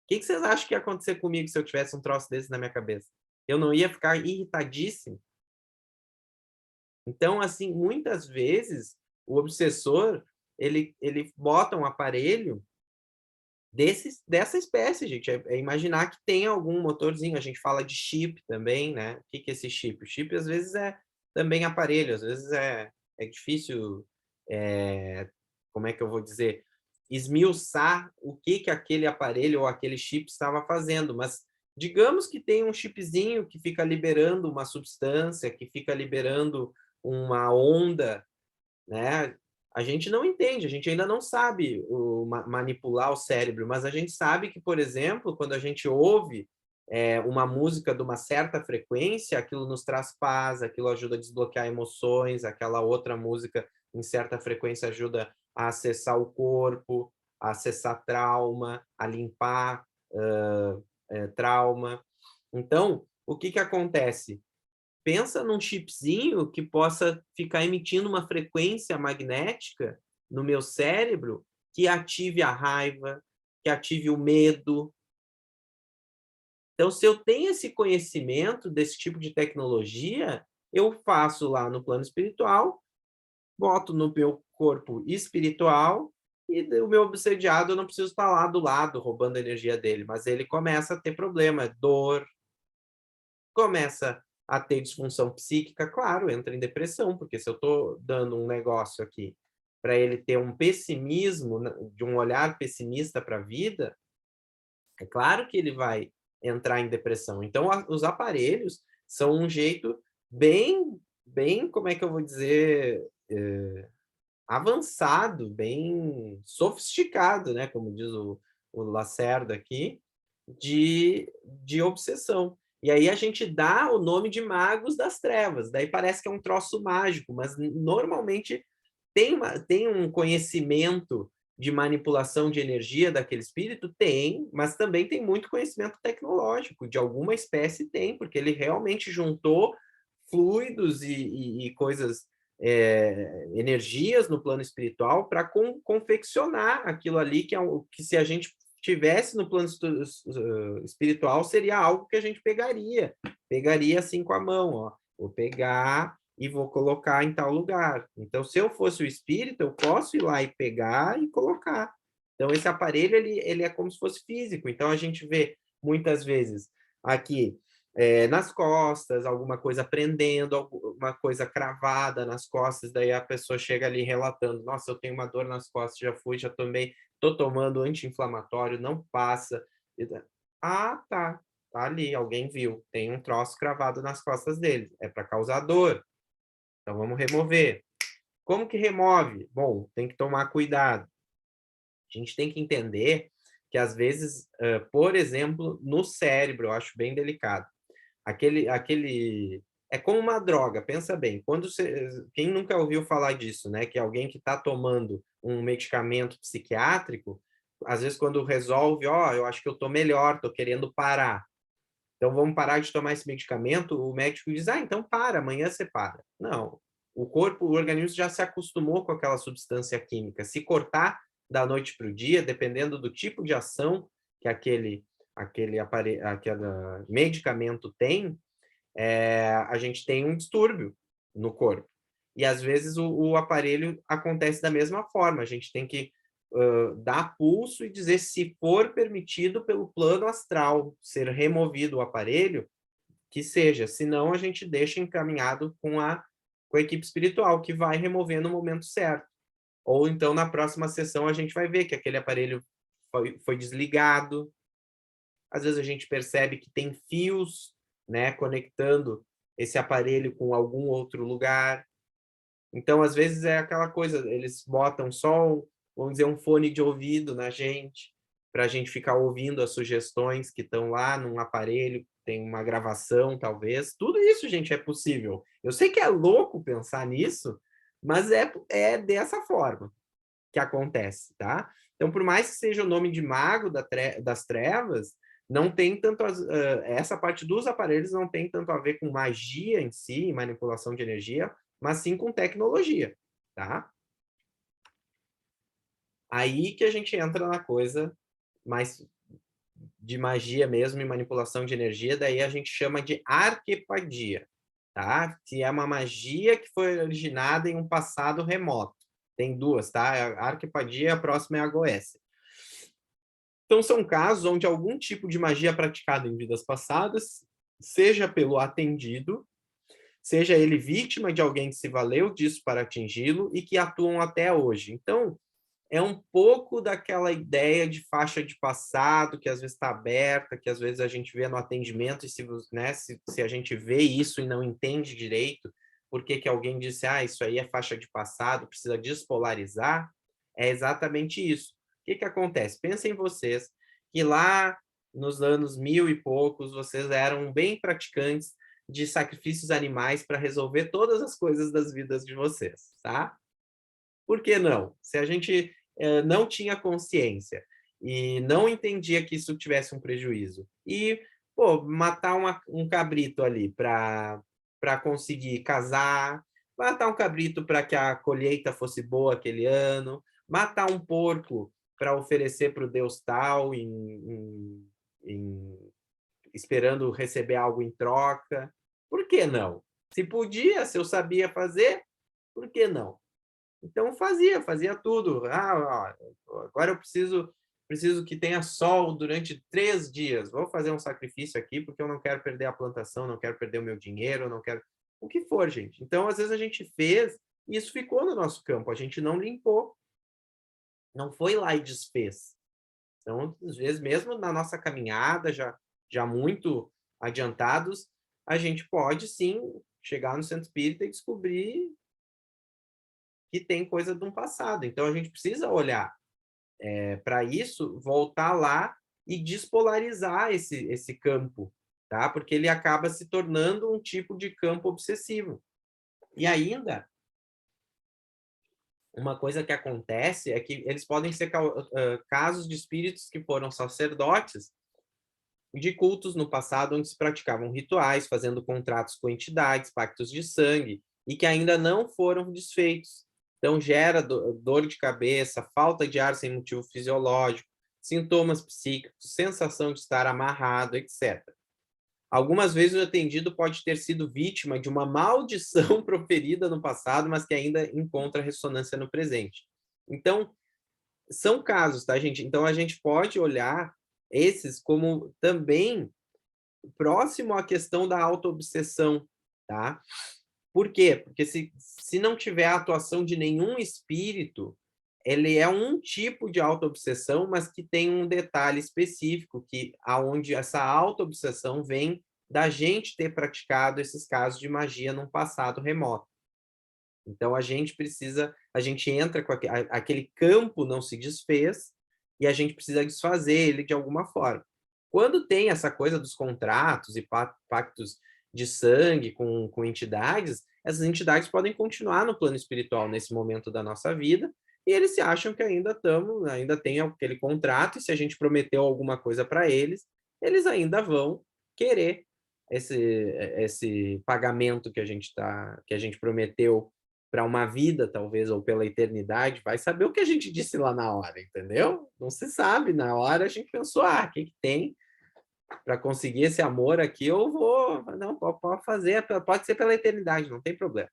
que vocês acham que ia acontecer comigo se eu tivesse um troço desse na minha cabeça? Eu não ia ficar irritadíssimo? Então, assim, muitas vezes o obsessor ele bota um aparelho dessa espécie, gente. É imaginar que tem algum motorzinho. A gente fala de chip também, né? O que que é esse chip? O chip, às vezes, é também aparelho, às vezes é difícil, como é que eu vou dizer? Esmiuçar o que que aquele aparelho ou aquele chip estava fazendo, mas digamos que tem um chipzinho que fica liberando uma substância, que fica liberando uma onda, né? A gente não entende, a gente ainda não sabe manipular o cérebro, mas a gente sabe que, por exemplo, quando a gente ouve uma música de uma certa frequência, aquilo nos traz paz, aquilo ajuda a desbloquear emoções, aquela outra música em certa frequência ajuda a acessar o corpo, a acessar trauma, a limpar trauma. Então, o que que acontece? Pensa num chipzinho que possa ficar emitindo uma frequência magnética no meu cérebro que ative a raiva, que ative o medo. Então, se eu tenho esse conhecimento desse tipo de tecnologia, eu faço lá no plano espiritual, boto no meu corpo espiritual e o meu obsediado eu não preciso estar lá do lado roubando a energia dele, mas ele começa a ter problema, dor, começa a ter disfunção psíquica, claro, entra em depressão, porque se eu estou dando um negócio aqui para ele ter um pessimismo, de um olhar pessimista para a vida, é claro que ele vai entrar em depressão. Então, os aparelhos são um jeito bem, como é que eu vou dizer, avançado, bem sofisticado, né, como diz o Lacerda aqui, de obsessão. E aí a gente dá o nome de magos das trevas, daí parece que é um troço mágico, mas normalmente tem um conhecimento de manipulação de energia daquele espírito? Tem, mas também tem muito conhecimento tecnológico, de alguma espécie tem, porque ele realmente juntou fluidos e coisas, energias no plano espiritual para confeccionar aquilo ali que se a gente tivesse no plano espiritual seria algo que a gente pegaria assim com a mão, ó. Vou pegar e vou colocar em tal lugar. Então, se eu fosse o espírito, eu posso ir lá e pegar e colocar. Então, esse aparelho, ele é como se fosse físico. Então, a gente vê, muitas vezes, aqui, nas costas, alguma coisa prendendo, alguma coisa cravada nas costas, daí a pessoa chega ali relatando, nossa, eu tenho uma dor nas costas, já fui, já tomei, estou tomando anti-inflamatório, não passa. Ah, tá, tá ali, alguém viu, tem um troço cravado nas costas dele, é para causar dor. Então vamos remover. Como que remove? Bom, tem que tomar cuidado. A gente tem que entender que às vezes, por exemplo, no cérebro, eu acho bem delicado. Aquele é como uma droga, pensa bem. Quem nunca ouviu falar disso, né? Que alguém que está tomando um medicamento psiquiátrico, às vezes quando resolve, ó, eu acho que eu estou melhor, estou querendo parar. Então vamos parar de tomar esse medicamento. O médico diz, ah, então para, amanhã você para. Não, o organismo já se acostumou com aquela substância química. Se cortar da noite para o dia, dependendo do tipo de ação que aquele medicamento tem, a gente tem um distúrbio no corpo. E às vezes o aparelho acontece da mesma forma. A gente tem que dar pulso e dizer se for permitido pelo plano astral ser removido o aparelho, que seja. Senão a gente deixa encaminhado com a equipe espiritual, que vai remover no momento certo. Ou então na próxima sessão a gente vai ver que aquele aparelho foi desligado. Às vezes a gente percebe que tem fios, né, conectando esse aparelho com algum outro lugar. Então, às vezes, é aquela coisa, eles botam só, vamos dizer, um fone de ouvido na gente, para a gente ficar ouvindo as sugestões que estão lá num aparelho, tem uma gravação, talvez. Tudo isso, gente, é possível. Eu sei que é louco pensar nisso, mas é dessa forma que acontece, tá? Então, por mais que seja o nome de mago das trevas, não tem tanto essa parte dos aparelhos não tem tanto a ver com magia em si, manipulação de energia, mas sim com tecnologia, tá? Aí que a gente entra na coisa mais de magia mesmo e manipulação de energia, daí a gente chama de arquepadia, tá? Que é uma magia que foi originada em um passado remoto. Tem duas, tá? A arquepadia, a próxima é a goécia. Então, são casos onde algum tipo de magia praticada em vidas passadas, seja pelo atendido, seja ele vítima de alguém que se valeu disso para atingi-lo e que atuam até hoje. Então, é um pouco daquela ideia de faixa de passado, que às vezes está aberta, que às vezes a gente vê no atendimento, e né, se a gente vê isso e não entende direito, por que que alguém disse, isso aí é faixa de passado, precisa despolarizar, é exatamente isso. O que que acontece? Pensem vocês que lá nos anos 1000 e poucos, vocês eram bem praticantes de sacrifícios animais para resolver todas as coisas das vidas de vocês, tá? Por que não? Se a gente não tinha consciência e não entendia que isso tivesse um prejuízo, e, pô, matar um cabrito ali para conseguir casar, matar um cabrito para que a colheita fosse boa aquele ano, matar um porco para oferecer para o deus tal, esperando receber algo em troca. Por que não? Se podia, se eu sabia fazer, por que não? Então fazia tudo. Agora eu preciso que tenha sol durante 3 dias. Vou fazer um sacrifício aqui porque eu não quero perder a plantação, não quero perder o meu dinheiro, não quero o que for, gente. Então, às vezes a gente fez e isso ficou no nosso campo, a gente não limpou, não foi lá e desfez. Então, às vezes, mesmo na nossa caminhada, já muito adiantados, a gente pode sim chegar no centro espírita e descobrir que tem coisa de um passado. Então, a gente precisa olhar para isso, voltar lá e despolarizar esse campo, tá? Porque ele acaba se tornando um tipo de campo obsessivo. E ainda, uma coisa que acontece é que eles podem ser casos de espíritos que foram sacerdotes de cultos no passado onde se praticavam rituais, fazendo contratos com entidades, pactos de sangue, e que ainda não foram desfeitos. Então, gera dor de cabeça, falta de ar sem motivo fisiológico, sintomas psíquicos, sensação de estar amarrado, etc. Algumas vezes o atendido pode ter sido vítima de uma maldição proferida no passado, mas que ainda encontra ressonância no presente. Então, são casos, tá, gente? Então, a gente pode olhar esses como também próximo à questão da autoobsessão, tá? Por quê? Porque se não tiver a atuação de nenhum espírito, ele é um tipo de autoobsessão, mas que tem um detalhe específico, que aonde essa autoobsessão vem da gente ter praticado esses casos de magia num passado remoto. Então a gente entra com aquele campo não se desfez e a gente precisa desfazer ele de alguma forma. Quando tem essa coisa dos contratos e pactos de sangue com entidades, essas entidades podem continuar no plano espiritual nesse momento da nossa vida e eles se acham que ainda tem aquele contrato e se a gente prometeu alguma coisa para eles, eles ainda vão querer esse pagamento que a gente prometeu para uma vida, talvez, ou pela eternidade, vai saber o que a gente disse lá na hora, entendeu? Não se sabe. Na hora a gente pensou, o que tem para conseguir esse amor aqui? Eu vou, não, pode fazer, pode ser pela eternidade, não tem problema.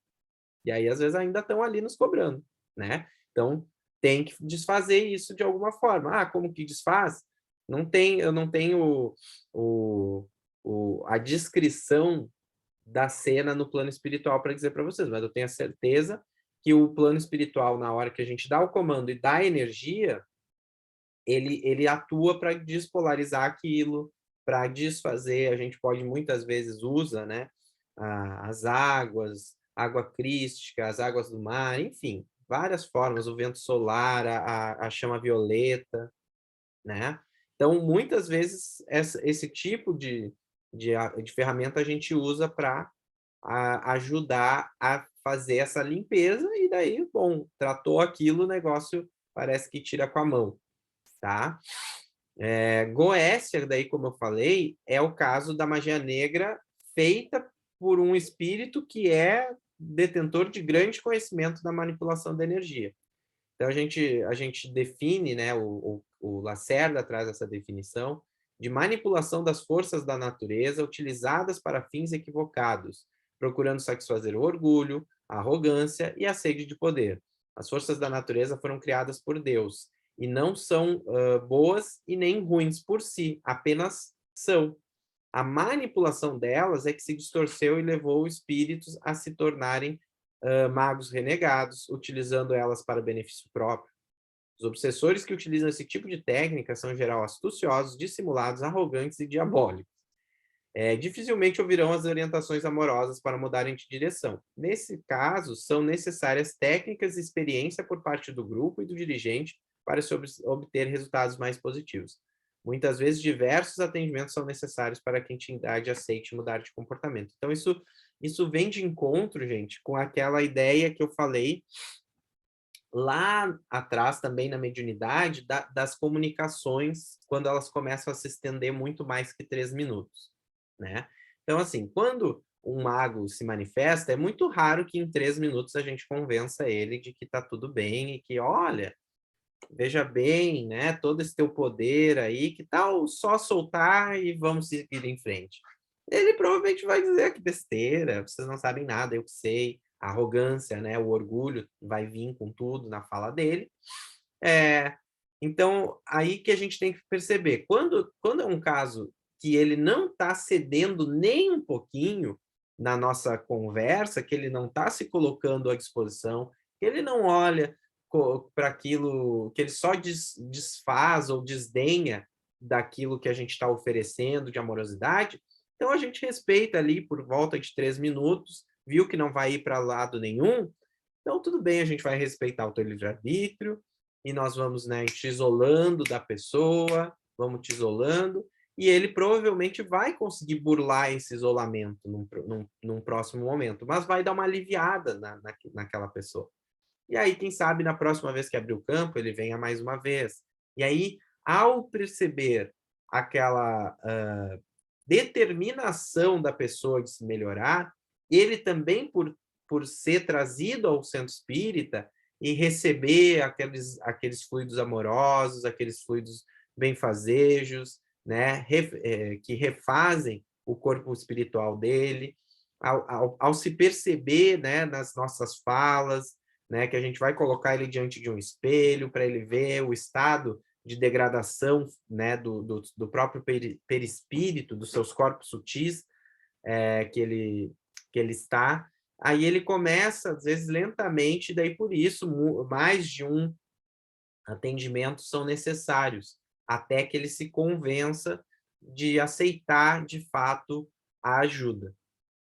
E aí, às vezes, ainda estão ali nos cobrando, né? Então, tem que desfazer isso de alguma forma. Como que desfaz? Eu não tenho a descrição da cena no plano espiritual para dizer para vocês, mas eu tenho a certeza que o plano espiritual, na hora que a gente dá o comando e dá a energia, ele atua para despolarizar aquilo, para desfazer. A gente pode, muitas vezes, usa, né, as águas, água crística, as águas do mar, enfim, várias formas, o vento solar, a chama violeta, né? Então, muitas vezes, esse tipo de ferramenta a gente usa para ajudar a fazer essa limpeza e daí, bom, tratou aquilo, o negócio parece que tira com a mão, tá? Goécia, daí, como eu falei, é o caso da magia negra feita por um espírito que é detentor de grande conhecimento da manipulação da energia. Então, a gente define, né, o Lacerda traz essa definição de manipulação das forças da natureza utilizadas para fins equivocados, procurando satisfazer o orgulho, a arrogância e a sede de poder. As forças da natureza foram criadas por Deus e não são boas e nem ruins por si, apenas são. A manipulação delas é que se distorceu e levou espíritos a se tornarem magos renegados, utilizando elas para benefício próprio. Os obsessores que utilizam esse tipo de técnica são, em geral, astuciosos, dissimulados, arrogantes e diabólicos. Dificilmente ouvirão as orientações amorosas para mudarem de direção. Nesse caso, são necessárias técnicas e experiência por parte do grupo e do dirigente para se obter resultados mais positivos. Muitas vezes, diversos atendimentos são necessários para que a entidade aceite mudar de comportamento. Então, isso vem de encontro, gente, com aquela ideia que eu falei lá atrás, também na mediunidade, das comunicações, quando elas começam a se estender muito mais que 3 minutos, né? Então, assim, quando um mago se manifesta, é muito raro que em 3 minutos a gente convença ele de que está tudo bem e que, olha, veja bem, né, todo esse teu poder aí, que tal só soltar e vamos seguir em frente? Ele provavelmente vai dizer que besteira, vocês não sabem nada, eu sei, a arrogância, né, o orgulho vai vir com tudo na fala dele. É, então, aí que a gente tem que perceber, quando é um caso que ele não está cedendo nem um pouquinho na nossa conversa, que ele não está se colocando à disposição, que ele não olha para aquilo, que ele só desfaz ou desdenha daquilo que a gente está oferecendo de amorosidade, então a gente respeita ali por volta de 3 minutos, viu que não vai ir para lado nenhum, então tudo bem, a gente vai respeitar o teu livre-arbítrio, e nós vamos, né, te isolando da pessoa, vamos te isolando, e ele provavelmente vai conseguir burlar esse isolamento num próximo momento, mas vai dar uma aliviada naquela pessoa. E aí, quem sabe, na próxima vez que abrir o campo, ele venha mais uma vez. E aí, ao perceber aquela determinação da pessoa de se melhorar, ele também, por ser trazido ao centro espírita e receber aqueles fluidos amorosos, aqueles fluidos benfazejos, né, que refazem o corpo espiritual dele, ao se perceber, né, nas nossas falas, né, que a gente vai colocar ele diante de um espelho para ele ver o estado de degradação, né, do próprio perispírito, dos seus corpos sutis, que ele está. Aí ele começa, às vezes, lentamente, daí por isso mais de um atendimento são necessários, até que ele se convença de aceitar, de fato, a ajuda,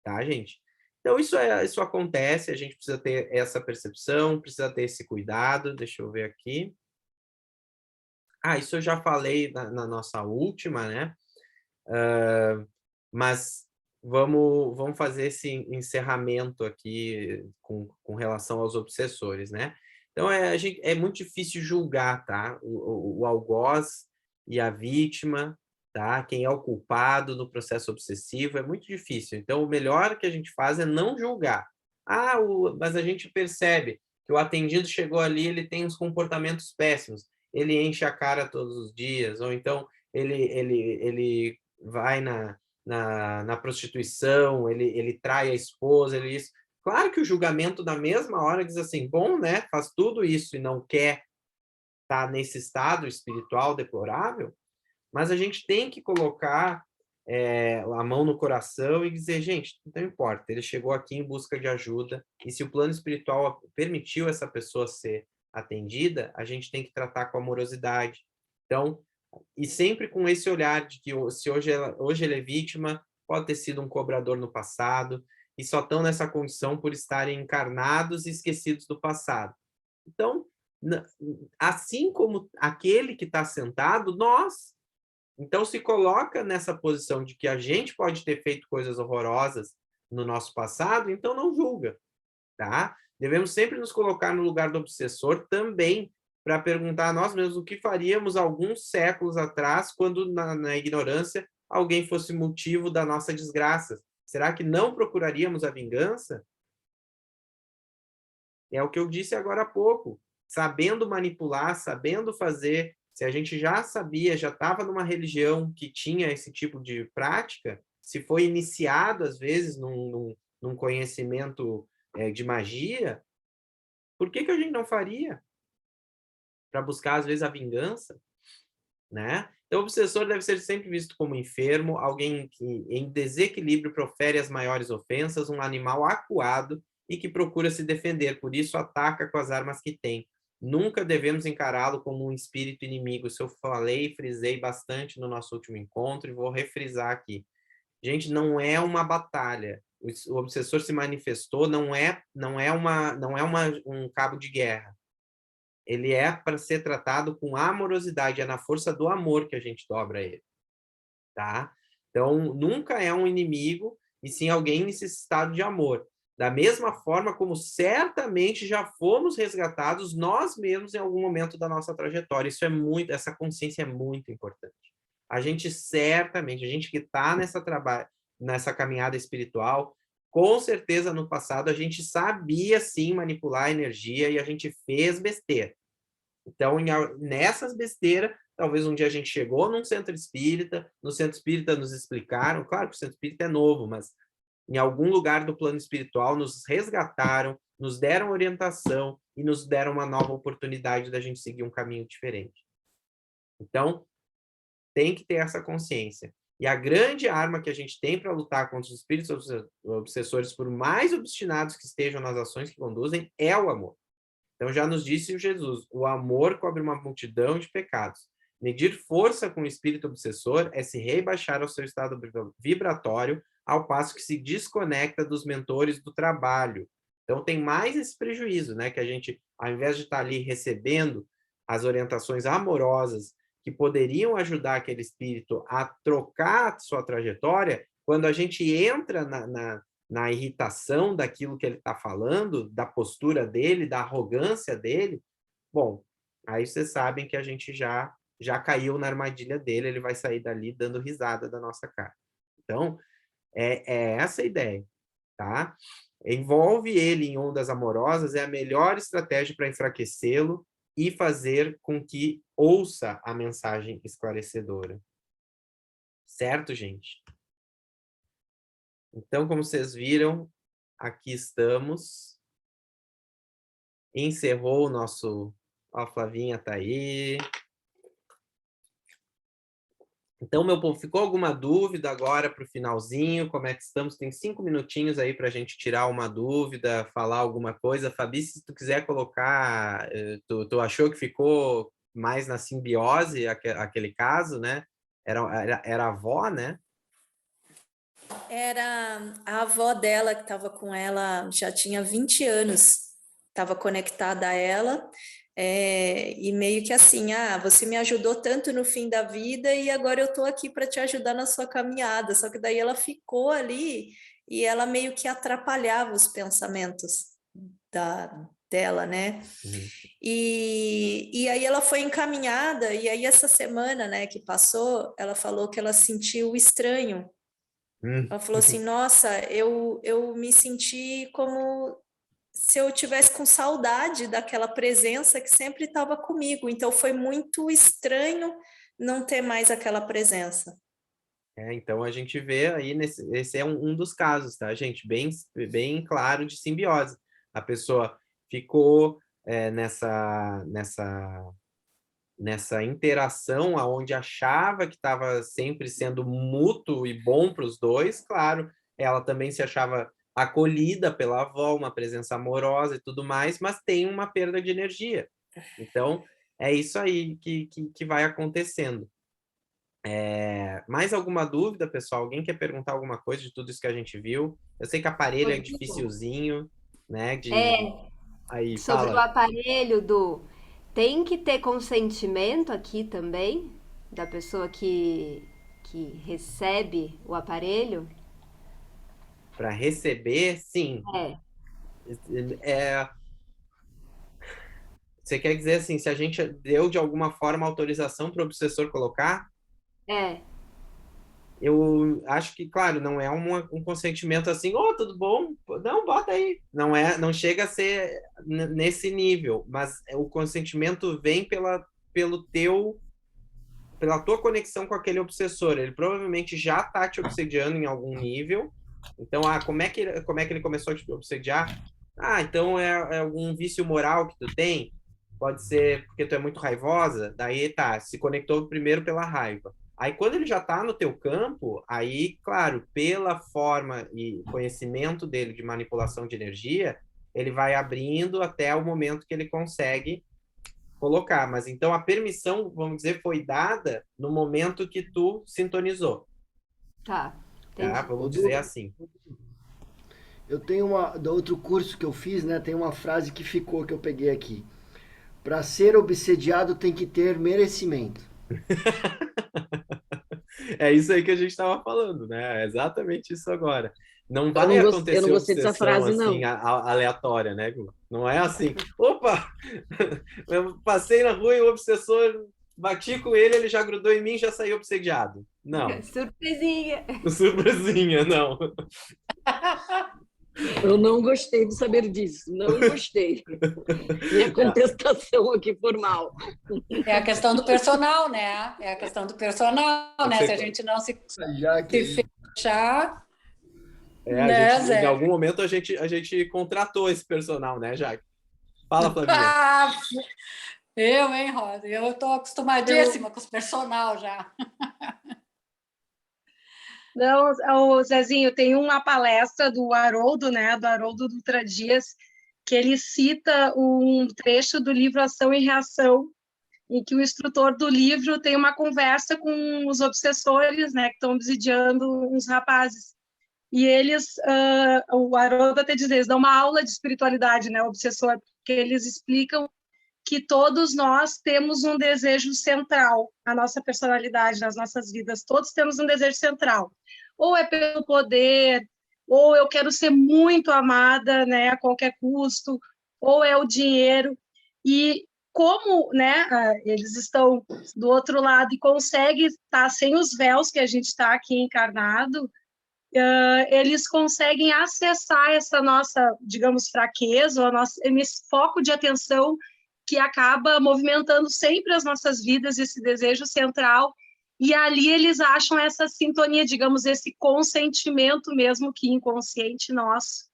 tá, gente? Então, isso acontece, a gente precisa ter essa percepção, precisa ter esse cuidado. Deixa eu ver aqui. Isso eu já falei na nossa última, né? Mas vamos fazer esse encerramento aqui com relação aos obsessores, né? Então, é muito difícil julgar, tá? O algoz e a vítima, tá? Quem é o culpado no processo obsessivo, é muito difícil. Então, o melhor que a gente faz é não julgar. Mas a gente percebe que o atendido chegou ali, ele tem uns comportamentos péssimos. Ele enche a cara todos os dias, ou então ele vai na prostituição, ele trai a esposa, ele isso. Claro que o julgamento na mesma hora diz assim, bom, né, faz tudo isso e não quer estar nesse estado espiritual deplorável, mas a gente tem que colocar a mão no coração e dizer, gente, não importa, ele chegou aqui em busca de ajuda, e se o plano espiritual permitiu essa pessoa ser atendida, a gente tem que tratar com amorosidade. Então, e sempre com esse olhar de que se hoje ele é vítima, pode ter sido um cobrador no passado, e só estão nessa condição por estarem encarnados e esquecidos do passado. Então, assim como aquele que está sentado, nós. Então, se coloca nessa posição de que a gente pode ter feito coisas horrorosas no nosso passado, então não julga, tá? Devemos sempre nos colocar no lugar do obsessor também, para perguntar a nós mesmos o que faríamos alguns séculos atrás, quando na ignorância alguém fosse motivo da nossa desgraça. Será que não procuraríamos a vingança? É o que eu disse agora há pouco. Sabendo manipular, sabendo fazer, se a gente já sabia, já estava numa religião que tinha esse tipo de prática, se foi iniciado, às vezes, num conhecimento de magia, por que a gente não faria? para buscar, às vezes, a vingança, né? Então, o obsessor deve ser sempre visto como enfermo, alguém que, em desequilíbrio, profere as maiores ofensas, um animal acuado e que procura se defender, por isso ataca com as armas que tem. Nunca devemos encará-lo como um espírito inimigo. Isso eu falei e frisei bastante no nosso último encontro e vou refrisar aqui. Gente, não é uma batalha. O obsessor se manifestou, não é um cabo de guerra. Ele é para ser tratado com amorosidade, é na força do amor que a gente dobra ele, tá? Então, nunca é um inimigo, e sim alguém nesse estado de amor. Da mesma forma como certamente já fomos resgatados nós mesmos em algum momento da nossa trajetória. Essa consciência é muito importante. A gente certamente, a gente que está nessa caminhada espiritual, com certeza no passado a gente sabia sim manipular a energia e a gente fez besteira. Então, nessas besteiras, talvez um dia a gente chegou num centro espírita, no centro espírita nos explicaram, claro que o centro espírita é novo, mas em algum lugar do plano espiritual nos resgataram, nos deram orientação e nos deram uma nova oportunidade da gente seguir um caminho diferente. Então, tem que ter essa consciência. E a grande arma que a gente tem para lutar contra os espíritos obsessores, por mais obstinados que estejam nas ações que conduzem, é o amor. Então, já nos disse o Jesus, o amor cobre uma multidão de pecados. Medir força com o espírito obsessor é se rebaixar ao seu estado vibratório, ao passo que se desconecta dos mentores do trabalho. Então, tem mais esse prejuízo, né? Que a gente, ao invés de estar ali recebendo as orientações amorosas que poderiam ajudar aquele espírito a trocar a sua trajetória, quando a gente entra na irritação daquilo que ele está falando, da postura dele, da arrogância dele, bom, aí vocês sabem que a gente já caiu na armadilha dele, ele vai sair dali dando risada da nossa cara. Então, é essa a ideia, tá? Envolve ele em ondas amorosas é a melhor estratégia para enfraquecê-lo e fazer com que ouça a mensagem esclarecedora. Certo, gente? Então, como vocês viram, aqui estamos. Encerrou o nosso... Ó, a Flavinha tá aí. Então, meu povo, ficou alguma dúvida agora para o finalzinho? Como é que estamos? Tem 5 minutinhos aí para a gente tirar uma dúvida, falar alguma coisa. Fabi, se tu quiser colocar... Tu achou que ficou mais na simbiose aquele caso, né? Era a avó, né? Era a avó dela que estava com ela, já tinha 20 anos, estava conectada a ela, e meio que assim, você me ajudou tanto no fim da vida e agora eu estou aqui para te ajudar na sua caminhada. Só que daí ela ficou ali e ela meio que atrapalhava os pensamentos dela, né? Uhum. E aí ela foi encaminhada, e aí essa semana, né, que passou, ela falou que ela sentiu estranho. Ela falou assim, nossa, eu me senti como se eu tivesse com saudade daquela presença que sempre estava comigo. Então foi muito estranho não ter mais aquela presença. Então a gente vê aí, esse é um dos casos, tá, gente? Bem claro de simbiose. A pessoa ficou nessa interação aonde achava que estava sempre sendo mútuo e bom para os dois, claro, ela também se achava acolhida pela avó, uma presença amorosa e tudo mais, mas tem uma perda de energia. Então, é isso aí que vai acontecendo. Mais alguma dúvida, pessoal? Alguém quer perguntar alguma coisa de tudo isso que a gente viu? Eu sei que aparelho é dificilzinho, né? Aí, Sobre o fala. aparelho tem que ter consentimento aqui também da pessoa que recebe o aparelho? Para receber, sim. É, Você quer dizer assim, se a gente deu de alguma forma autorização para o obsessor colocar? é. Eu acho que, claro, não é um consentimento assim, tudo bom? Não, bota aí. Não chega a ser nesse nível, mas o consentimento vem pela tua conexão com aquele obsessor. Ele provavelmente já está te obsediando em algum nível. Então, como é que ele começou a te obsediar? Então é algum vício moral que tu tem? pode ser porque tu é muito raivosa, daí tá, se conectou primeiro pela raiva. Aí quando ele já está no teu campo, aí, claro, pela forma e conhecimento dele de manipulação de energia, ele vai abrindo até o momento que ele consegue colocar. Mas então a permissão, vamos dizer, foi dada no momento que tu sintonizou. Tá, Tá? entendi. Vamos dizer assim. Eu tenho do outro curso que eu fiz, né? Tem uma frase que ficou que eu peguei aqui. Para ser obsediado tem que ter merecimento. É isso aí que a gente estava falando, né? É exatamente isso agora. Não vai Eu não acontecer gostei dessa obsessão frase, não. assim aleatória, né, Gu? Não é assim. Opa! Eu passei na rua e o obsessor bati com ele, ele já grudou em mim e já saiu obsediado. Não. Surpresinha. Surpresinha, não. Eu não gostei de saber disso, não gostei. Minha contestação aqui formal. É a questão do personal, né? É a questão do personal, né? Se a gente não se fechar, né, em Zé? algum momento a gente contratou esse personal, né, Jaque? Fala, Flavinha. Ah, hein, Rosa? Eu estou acostumadíssima com os personal já. Não, o Zezinho, tem uma palestra do Haroldo, né, do Haroldo Dutra Dias, que ele cita um trecho do livro Ação e Reação, em que o instrutor do livro tem uma conversa com os obsessores, né, que estão obsidiando uns rapazes. E eles, o Haroldo até diz, eles dão uma aula de espiritualidade, né, o obsessor, porque eles explicam que todos nós temos um desejo central, a nossa personalidade, nas nossas vidas, todos temos um desejo central. Ou é pelo poder, ou eu quero ser muito amada, né, a qualquer custo, ou é o dinheiro. E como, né, eles estão do outro lado e conseguem estar sem os véus que a gente está aqui encarnado, eles conseguem acessar essa nossa, digamos, fraqueza, ou esse foco de atenção que acaba movimentando sempre as nossas vidas, esse desejo central, e ali eles acham essa sintonia, digamos, esse consentimento mesmo que inconsciente nosso,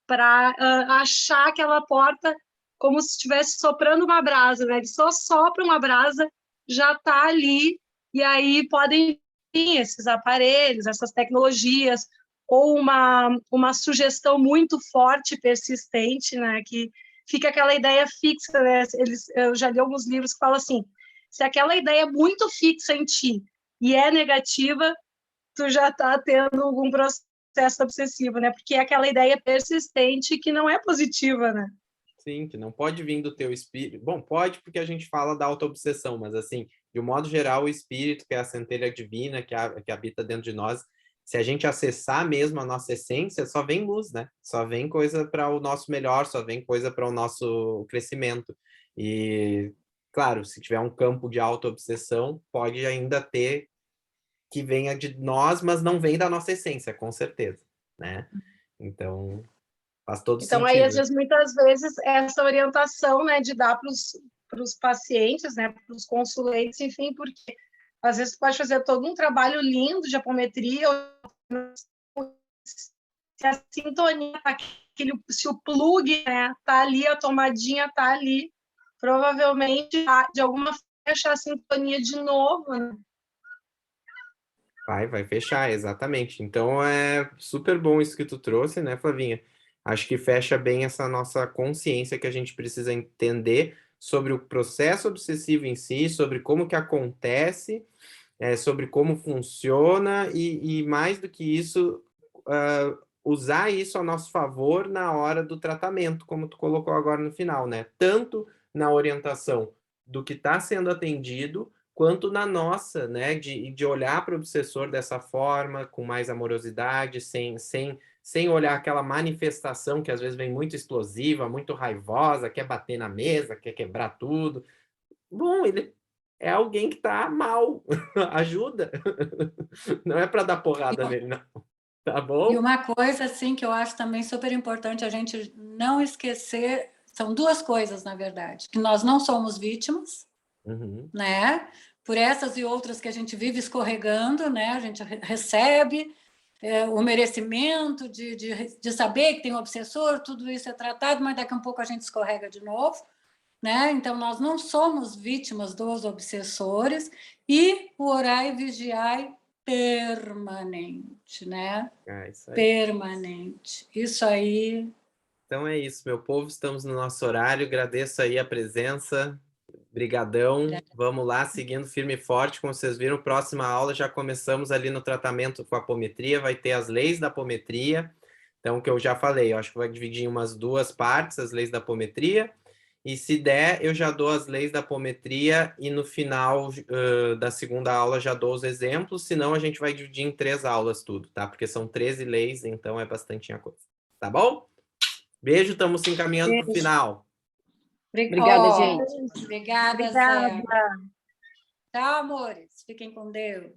para achar aquela porta como se estivesse soprando uma brasa, né? Eles só sopram uma brasa, já está ali, e aí podem vir esses aparelhos, essas tecnologias, ou uma sugestão muito forte, persistente, né? Que fica aquela ideia fixa, né? Eu já li alguns livros que falam assim, se aquela ideia é muito fixa em ti e é negativa, tu já está tendo algum processo obsessivo, né? Porque é aquela ideia persistente que não é positiva, né? Sim, que não pode vir do teu espírito. Bom, pode porque a gente fala da autoobsessão, mas assim, de um modo geral, o espírito, que é a centelha divina que habita dentro de nós, se a gente acessar mesmo a nossa essência, só vem luz, né? Só vem coisa para o nosso melhor, só vem coisa para o nosso crescimento. E, claro, se tiver um campo de autoobsessão, pode ainda ter que venha de nós, mas não vem da nossa essência, com certeza, né? Então, faz todo então, sentido. aí, às vezes, muitas vezes, essa orientação, né, de dar para os pacientes, né, para os consulentes, enfim, porque às vezes pode fazer todo um trabalho lindo de apometria, se a sintonia, se o plug, né, tá ali, a tomadinha tá ali, provavelmente, de alguma forma, achar a sintonia de novo, né? Vai fechar, exatamente. Então é super bom isso que tu trouxe, né, Flavinha? Acho que fecha bem essa nossa consciência que a gente precisa entender sobre o processo obsessivo em si, sobre como que acontece, sobre como funciona e mais do que isso, usar isso a nosso favor na hora do tratamento, como tu colocou agora no final, né? Tanto na orientação do que está sendo atendido, quanto na nossa, né, de olhar para o obsessor dessa forma, com mais amorosidade, sem olhar aquela manifestação que às vezes vem muito explosiva, muito raivosa, quer bater na mesa, quer quebrar tudo. Bom, ele é alguém que está mal, ajuda. Não é para dar porrada nele, não. Tá bom? E uma coisa, assim, que eu acho também super importante a gente não esquecer, são duas coisas, na verdade, que nós não somos vítimas, né? Por essas e outras que a gente vive escorregando, né? A gente recebe o merecimento de saber que tem um obsessor, tudo isso é tratado, mas daqui a um pouco a gente escorrega de novo. né? Então, nós não somos vítimas dos obsessores, e o orai e vigiai permanente, né? Isso aí. Permanente. Isso aí. Então é isso, meu povo, estamos no nosso horário, agradeço aí a presença, brigadão, vamos lá, seguindo firme e forte, como vocês viram, próxima aula já começamos ali no tratamento com a apometria, vai ter as leis da apometria, então o que eu já falei, eu acho que vai dividir em umas 2 partes, as leis da apometria, e se der, eu já dou as leis da apometria, e no final da segunda aula já dou os exemplos, senão a gente vai dividir em 3 aulas tudo, tá? Porque são 13 leis, então é bastante coisa, tá bom? Beijo, estamos se encaminhando para o final. Obrigada, gente. Obrigada, Obrigada. Zé. Tchau, amores. Fiquem com Deus.